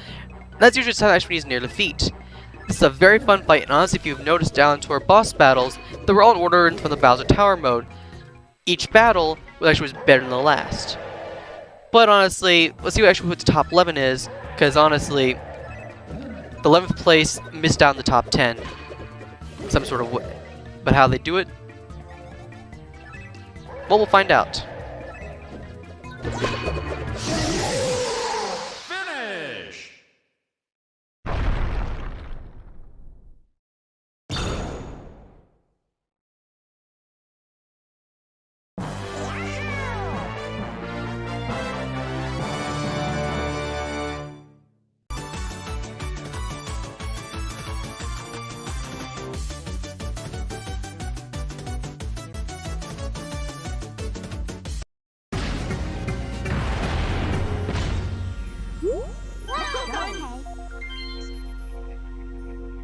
[SPEAKER 4] That's usually the action when he's near defeat. This is a very fun fight, and honestly, if you've noticed Island Tour boss battles, they were all in order from the Bowser Tower mode. Each battle actually was better than the last. But honestly, let's see what the top 11 is, because honestly, the 11th place missed out in the top 10. Some sort of way. But how they do it? Well, we'll find out.
[SPEAKER 6] Finish!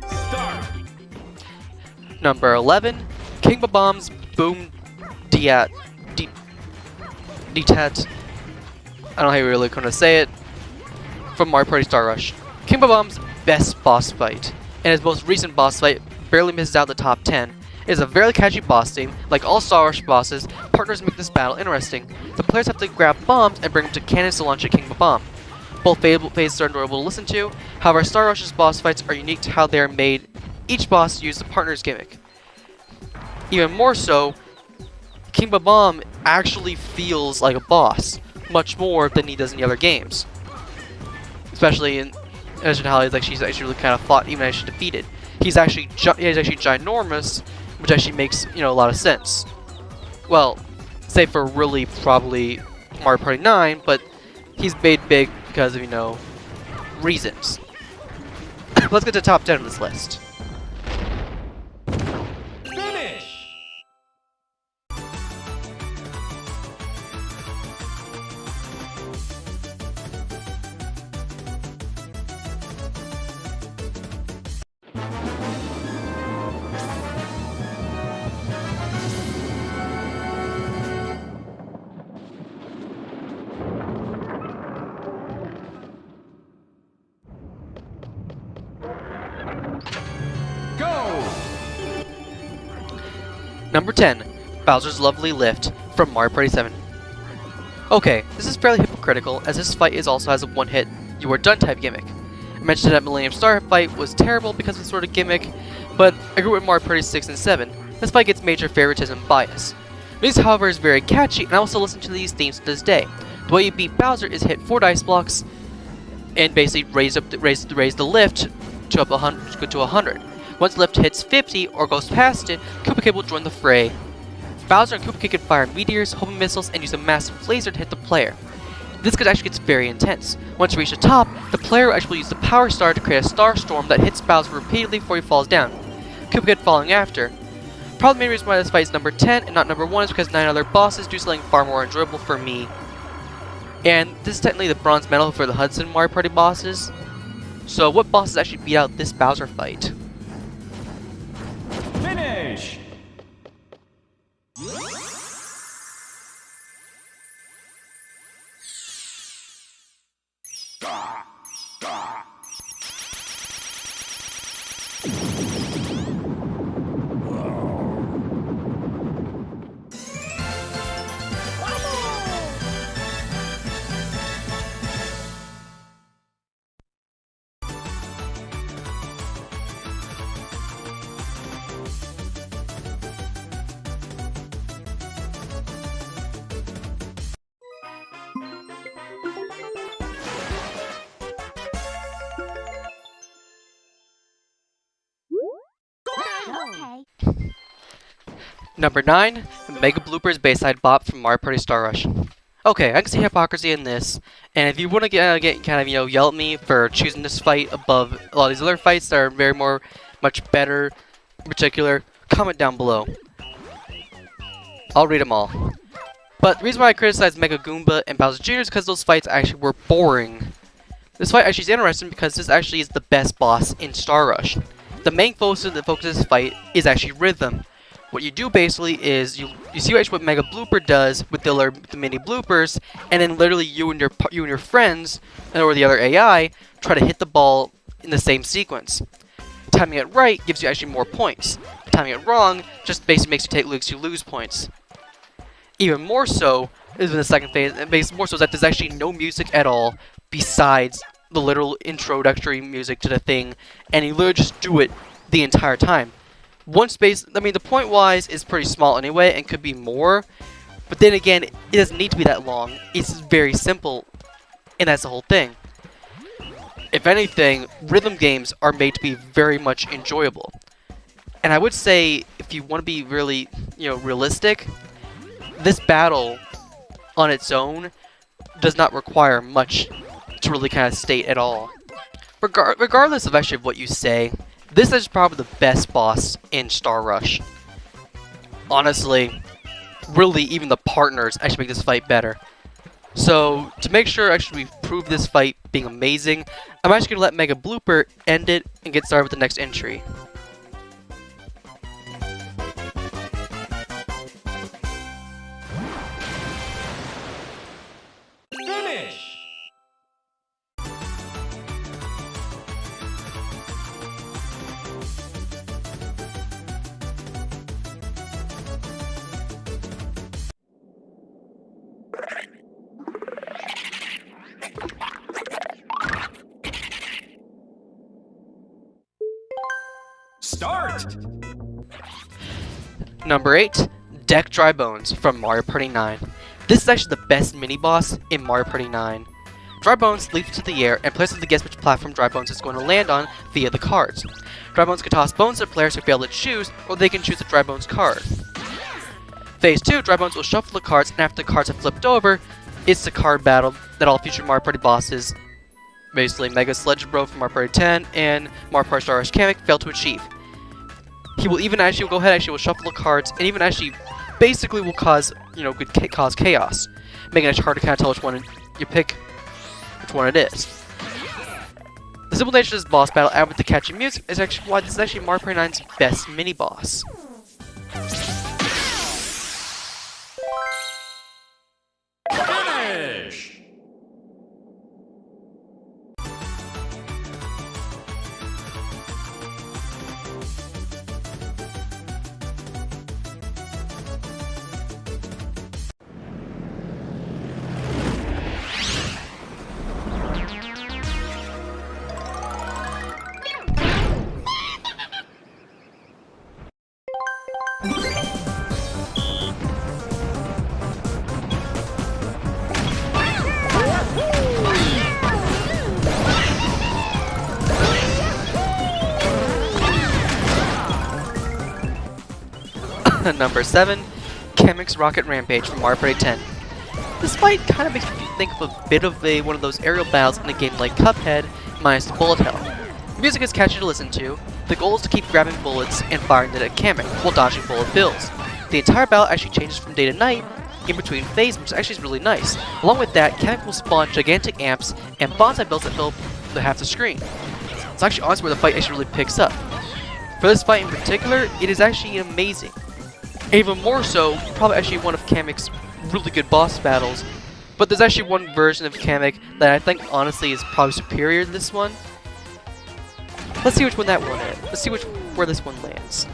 [SPEAKER 6] Start!
[SPEAKER 4] Number 11, King Bomb's Boom Detat. I don't know how you really gonna say it. From Mario Party Star Rush. King Bomb's best boss fight, and his most recent boss fight barely misses out the top 10. It is a very catchy boss theme. Like all Star Rush bosses, partners make this battle interesting. The players have to grab bombs and bring them to cannons to launch a King Bomb. Both phases are enjoyable to listen to. However, Star Rush's boss fights are unique to how they are made. Each boss uses the partner's gimmick. Even more so, King Bomb actually feels like a boss, much more than he does in the other games. Especially in how he's actually really kind of fought even as she's defeated. He's actually ginormous, which actually makes a lot of sense. Well, save for really probably Mario Party 9, but he's made big because of reasons. Let's get to the top 10 of this list.
[SPEAKER 6] Finish! Go!
[SPEAKER 4] Number 10, Bowser's Lovely Lift from Mario Party 7. Okay, this is fairly hypocritical, as this fight also has a one-hit, you are done type gimmick. I mentioned that Millennium Star fight was terrible because of this sort of gimmick, but I grew with Mario Party 6 and 7. This fight gets major favoritism bias. This, however, is very catchy, and I also listen to these themes to this day. The way you beat Bowser is hit 4 dice blocks, and basically raise the lift to up 100. Once lift hits 50 or goes past it, Koopa Kid will join the fray. Bowser and Koopa Kid can fire meteors, homing missiles, and use a massive laser to hit the player. This actually gets very intense. Once you reach the top, the player will actually use the Power Star to create a star storm that hits Bowser repeatedly before he falls down. Koopa Kid following after. Probably the main reason why this fight is number 10 and not number 1 is because 9 other bosses do something far more enjoyable for me. And this is technically the bronze medal for the Hudson Mario Party bosses. So what bosses actually beat out this Bowser fight?
[SPEAKER 6] Finish!
[SPEAKER 5] Okay.
[SPEAKER 4] Number 9, Mega Bloopers Bayside Bop from Mario Party Star Rush. Okay, I can see hypocrisy in this, and if you want to get kind of, yell at me for choosing this fight above a lot of these other fights that are much better, in particular, comment down below. I'll read them all. But the reason why I criticize Mega Goomba and Bowser Jr. is because those fights actually were boring. This fight actually is interesting because this actually is the best boss in Star Rush. The main focus of this fight is actually rhythm. What you do basically is you see what Mega Blooper does with the mini bloopers, and then literally you and your friends or the other AI try to hit the ball in the same sequence. Timing it right gives you actually more points. Timing it wrong just basically makes you lose points. Even more so is in the second phase. It makes more so that there's actually no music at all besides the literal introductory music to the thing, and you literally just do it the entire time. The point-wise is pretty small anyway, and could be more, but then again, it doesn't need to be that long. It's very simple, and that's the whole thing. If anything, rhythm games are made to be very much enjoyable. And I would say, if you want to be really, realistic, this battle on its own does not require much to really kind of state at all. Regardless of actually what you say, this is probably the best boss in Star Rush. Honestly, really even the partners actually make this fight better. So, to make sure actually we prove this fight being amazing, I'm actually going to let Mega Blooper end it and get started with the next entry.
[SPEAKER 6] Finish! Start!
[SPEAKER 4] Number 8, Deck Dry Bones from Mario Party 9. This is actually the best mini-boss in Mario Party 9. Dry Bones leaps to the air and places the guess which platform Dry Bones is going to land on via the cards. Dry Bones can toss bones at players who fail to choose, or they can choose a Dry Bones card. Phase 2, Dry Bones will shuffle the cards, and after the cards have flipped over, it's the card battle that all future Mario Party bosses, basically Mega Sledge Bro from Mario Party 10 and Mario Party Star Rush Kamek, fail to achieve. He will even actually go ahead, will shuffle the cards, and even actually basically will cause, cause chaos, making it hard to kind of tell which one you pick, which one it is. The simple nature of this boss battle, added with the catchy music, is actually why this is actually Mario Party 9's best mini boss.
[SPEAKER 6] Finish!
[SPEAKER 4] Number 7, Kamek's Rocket Rampage from Mario Party 10. This fight kind of makes me think of a bit of one of those aerial battles in a game like Cuphead, minus the bullet hell. The music is catchy to listen to. The goal is to keep grabbing bullets and firing them at Kamek while dodging bullet bills. The entire battle actually changes from day to night in between phases, which actually is really nice. Along with that, Kamek will spawn gigantic amps and bonsai bills that fill the half the screen. It's actually honestly where the fight actually really picks up. For this fight in particular, it is actually amazing. Even more so, probably actually one of Kamek's really good boss battles. But there's actually one version of Kamek that I think honestly is probably superior to this one. Let's see which one that one is. Let's see where this one lands.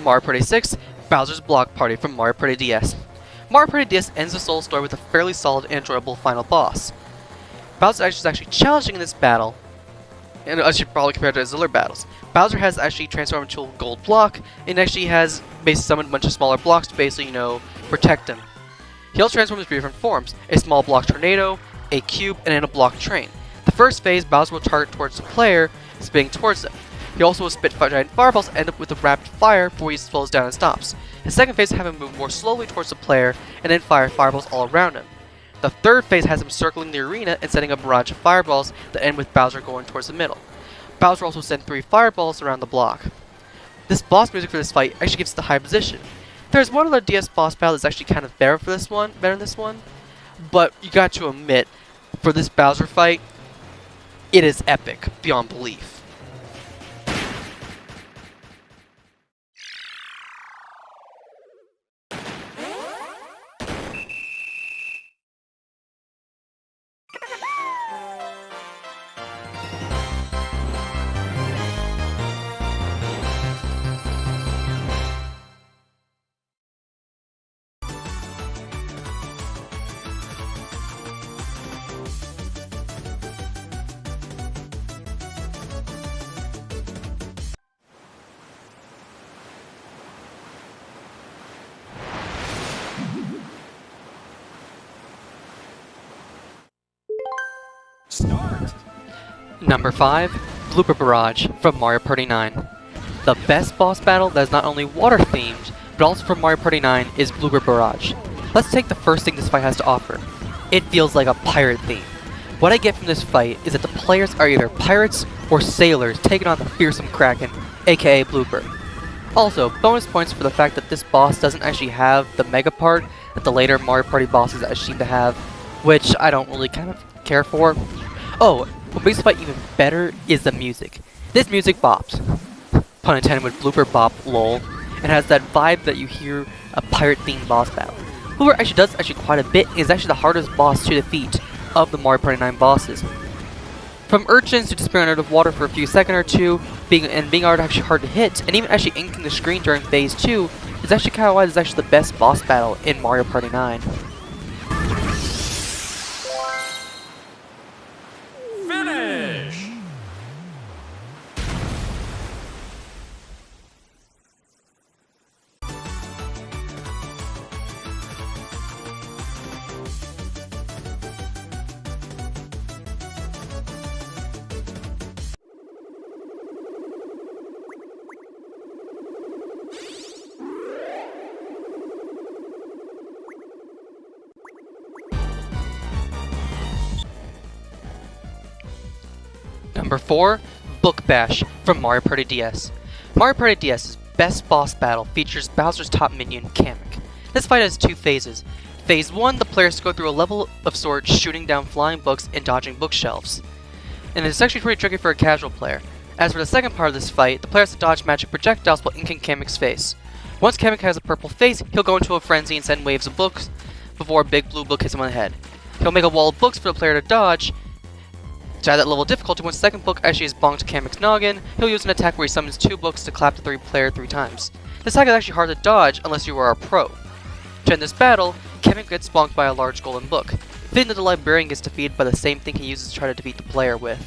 [SPEAKER 4] Mario Party 6, Bowser's Block Party from Mario Party DS. Mario Party DS ends the solo story with a fairly solid and enjoyable final boss. Bowser is actually challenging in this battle, and as you probably compared to his other battles. Bowser has actually transformed into a gold block, and actually has basically summoned a bunch of smaller blocks to basically, protect him. He also transforms in 3 different forms: a small block tornado, a cube, and then a block train. The first phase, Bowser will target towards the player, spinning towards them. He also will spit giant fireballs and end up with a rapid fire before he slows down and stops. His second phase have him move more slowly towards the player and then fire fireballs all around him. The third phase has him circling the arena and setting a barrage of fireballs that end with Bowser going towards the middle. Bowser also sent 3 fireballs around the block. This boss music for this fight actually gives it the high position. There's one other DS boss battle that's actually kind of better than this one, but you got to admit, for this Bowser fight, it is epic beyond belief.
[SPEAKER 6] Start!
[SPEAKER 4] Number 5, Blooper Barrage from Mario Party 9. The best boss battle that is not only water themed, but also from Mario Party 9 is Blooper Barrage. Let's take the first thing this fight has to offer. It feels like a pirate theme. What I get from this fight is that the players are either pirates or sailors taking on the fearsome Kraken, aka Blooper. Also, bonus points for the fact that this boss doesn't actually have the mega part that the later Mario Party bosses seem to have, which I don't really kind of care for. Oh, what makes the fight even better is the music. This music bops, pun intended with Blooper Bop lol, and has that vibe that you hear a pirate-themed boss battle. Blooper actually does quite a bit, and is actually the hardest boss to defeat of the Mario Party 9 bosses. From urchins to disappearing under the water for a few seconds or two, being actually hard to hit, and even actually inking the screen during phase 2 is actually kind of why it's actually the best boss battle in Mario Party 9.
[SPEAKER 6] Finish!
[SPEAKER 4] Number 4, Book Bash from Mario Party DS. Mario Party DS's best boss battle features Bowser's top minion, Kamek. This fight has 2 phases. Phase 1, the players go through a level of sorts shooting down flying books and dodging bookshelves. And it's actually pretty tricky for a casual player. As for the second part of this fight, the player has to dodge magic projectiles while inking Kamek's face. Once Kamek has a purple face, he'll go into a frenzy and send waves of books before a big blue book hits him on the head. He'll make a wall of books for the player to dodge. To add that level of difficulty, once the second book actually is bonked to Kamek's noggin, he'll use an attack where he summons 2 books to clap the player 3 times. This attack is actually hard to dodge unless you are a pro. To end this battle, Kamek gets bonked by a large golden book. Then the librarian gets defeated by the same thing he uses to try to defeat the player with.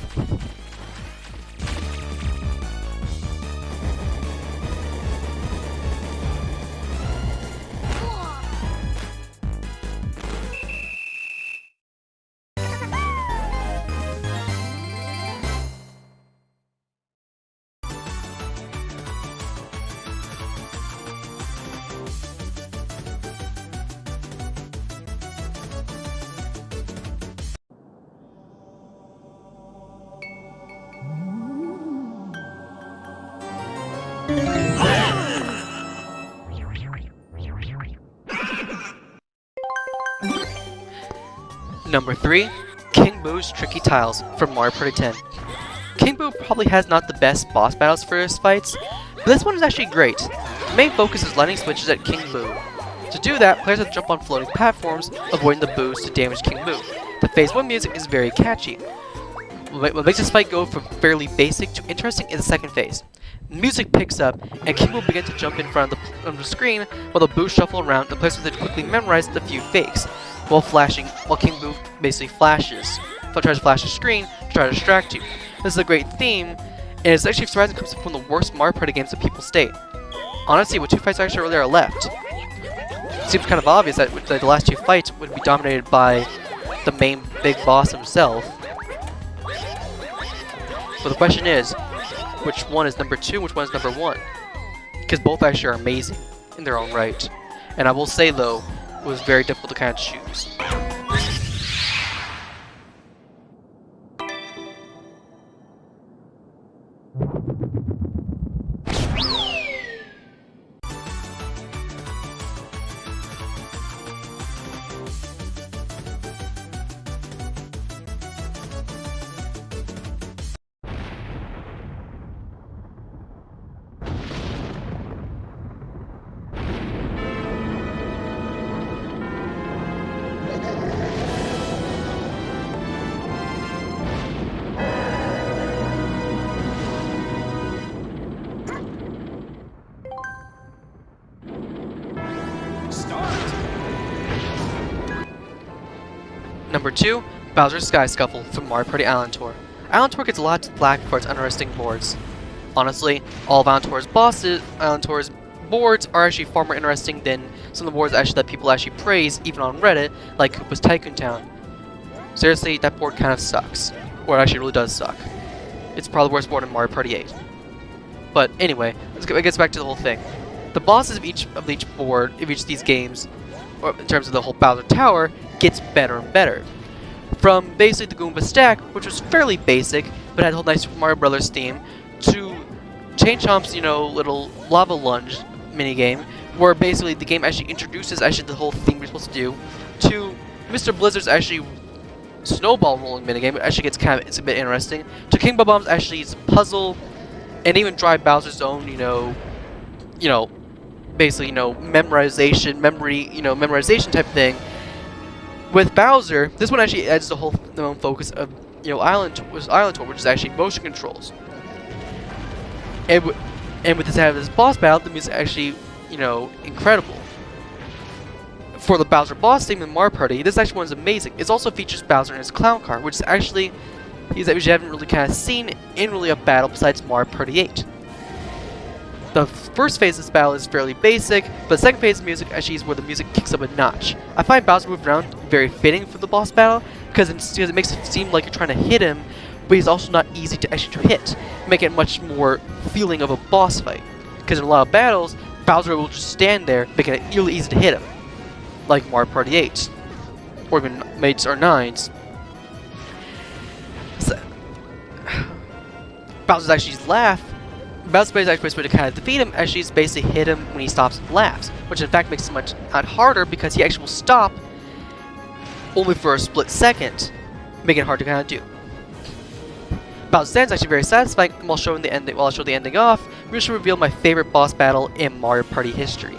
[SPEAKER 4] Number 3, King Boo's Tricky Tiles from Mario Party 10. King Boo probably has not the best boss battles for his fights, but this one is actually great. The main focus is lighting switches at King Boo. To do that, players have to jump on floating platforms, avoiding the boos to damage King Boo. The Phase 1 music is very catchy. What makes this fight go from fairly basic to interesting is the second phase. Music picks up, and King Boo begins to jump in front of the screen while the boos shuffle around, and players have to quickly memorize the few fakes, while King Boo basically flashes. Tries to flash the screen to try to distract you. This is a great theme, and it's actually surprising it comes from the worst Mario Party games that people state. Honestly, with 2 fights actually there are left, it seems kind of obvious that the last 2 fights would be dominated by the main big boss himself. But the question is, which one is number 2 and which one is number 1? Because both actually are amazing in their own right. And I will say though, it was very difficult to kind of choose. Number 2, Bowser's Sky Scuffle from Mario Party Island Tour. Island Tour gets a lot of flack for its uninteresting boards. Honestly, all of Island Tour's boards are actually far more interesting than some of the boards that people actually praise, even on Reddit, like Koopa's Tycoon Town. Seriously, that board kind of sucks. Or it actually really does suck. It's probably the worst board in Mario Party 8. But anyway, it gets back to the whole thing. The bosses of each board, of each of these games, or in terms of the whole Bowser Tower, gets better and better. From basically the Goomba stack, which was fairly basic, but had a whole nice Super Mario Brothers theme, to Chain Chomp's, little lava lunge minigame, where basically the game actually introduces the whole theme you're supposed to do, to Mr. Blizzard's actually snowball rolling minigame, it actually gets it's a bit interesting, to King Bob-omb's actually it's a puzzle, and even Dry Bowser's own, basically, memorization type thing. With Bowser, this one actually adds the whole focus of Island Tour, which is actually motion controls. And with this boss battle, the music is actually incredible. For the Bowser boss theme in Mario Party, this actually one is amazing. It also features Bowser in his clown car, which is actually which you haven't really kind of seen in really a battle besides Mario Party 8. The first phase of this battle is fairly basic, but the second phase of music actually is where the music kicks up a notch. I find Bowser moving around very fitting for the boss battle, because it makes it seem like you're trying to hit him, but he's also not easy to actually hit, making it much more feeling of a boss fight. Because in a lot of battles, Bowser will just stand there, making it really easy to hit him, like Mario Party 8, or even Mates or 9s. So, Bowser's actually laugh. Bowser's actually way to kind of defeat him actually is basically hit him when he stops and laughs, which in fact makes it much not harder because he actually will stop only for a split second, making it hard to kind of do. Bowser's stand is actually very satisfying, and while I show the ending off, we should reveal my favorite boss battle in Mario Party history.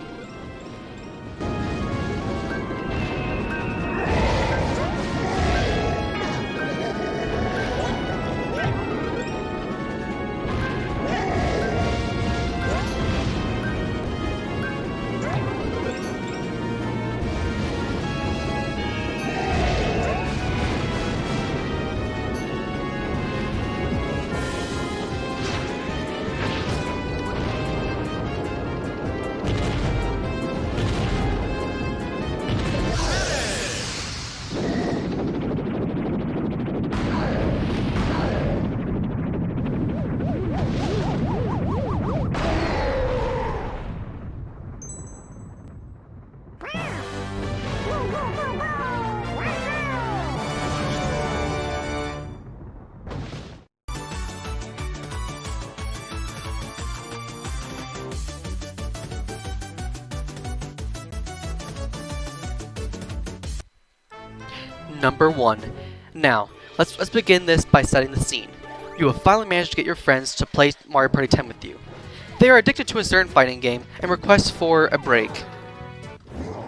[SPEAKER 4] Number 1. Now, let's begin this by setting the scene. You have finally managed to get your friends to play Mario Party 10 with you. They are addicted to a certain fighting game and request for a break.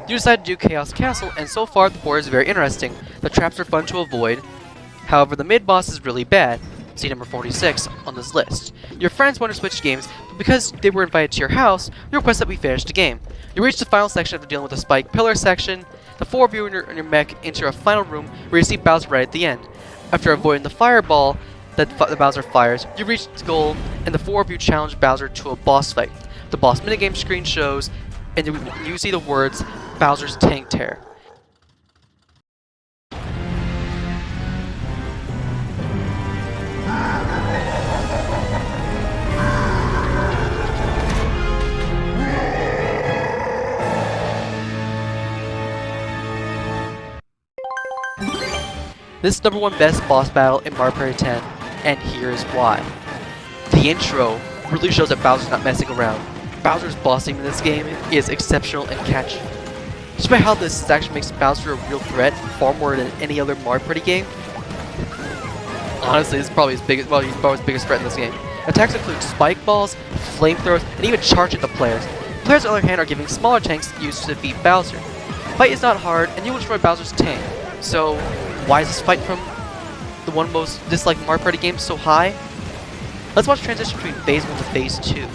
[SPEAKER 4] You decide to do Chaos Castle, and so far the board is very interesting. The traps are fun to avoid. However, the mid-boss is really bad. See number 46 on this list. Your friends want to switch games, but because they were invited to your house, you request that we finish the game. You reach the final section after dealing with the spike pillar section. The 4 of you in your mech enter a final room where you see Bowser right at the end. After avoiding the fireball that the Bowser fires, you reach the goal, and the 4 of you challenge Bowser to a boss fight. The boss minigame screen shows, and you see the words, Bowser's Tank Tear. This is number 1 best boss battle in Mario Party 10, and here's why. The intro really shows that Bowser's not messing around. Bowser's boss theme in this game is exceptional and catchy. Despite how this actually makes Bowser a real threat, far more than any other Mario Party game. Honestly, this is probably his biggest, well, he's probably his biggest threat in this game. Attacks include spike balls, flamethrowers, and even charging the players. Players on the other hand are given smaller tanks used to defeat Bowser. Fight is not hard, and you will destroy Bowser's tank. So, why is this fight from the one most disliked Mario Party game so high? Let's watch the transition between Phase 1 to Phase 2.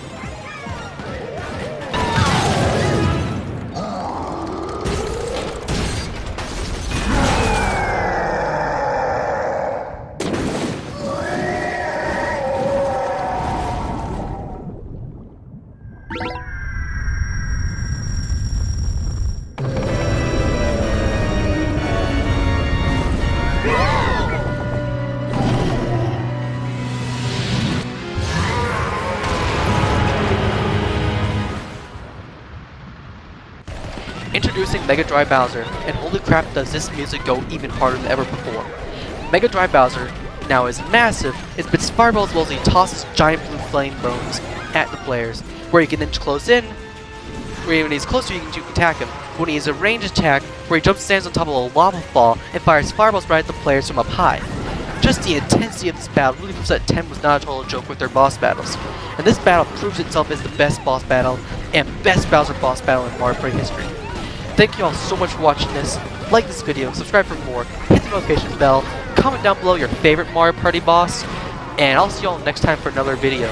[SPEAKER 4] Introducing Mega Dry Bowser, and holy crap does this music go even harder than ever before. Mega Dry Bowser now is massive, it spits fireballs as well as he tosses giant blue flame bones at the players, where he can then close in, where when he's closer you can attack him. When he has a ranged attack, where he jumps and stands on top of a lava fall and fires fireballs right at the players from up high. Just the intensity of this battle really proves that 10 was not a total joke with their boss battles. And this battle proves itself as the best boss battle and best Bowser boss battle in Mario Party history. Thank you all so much for watching this. Like this video, subscribe for more, hit the notifications bell, comment down below your favorite Mario Party boss, and I'll see you all next time for another video.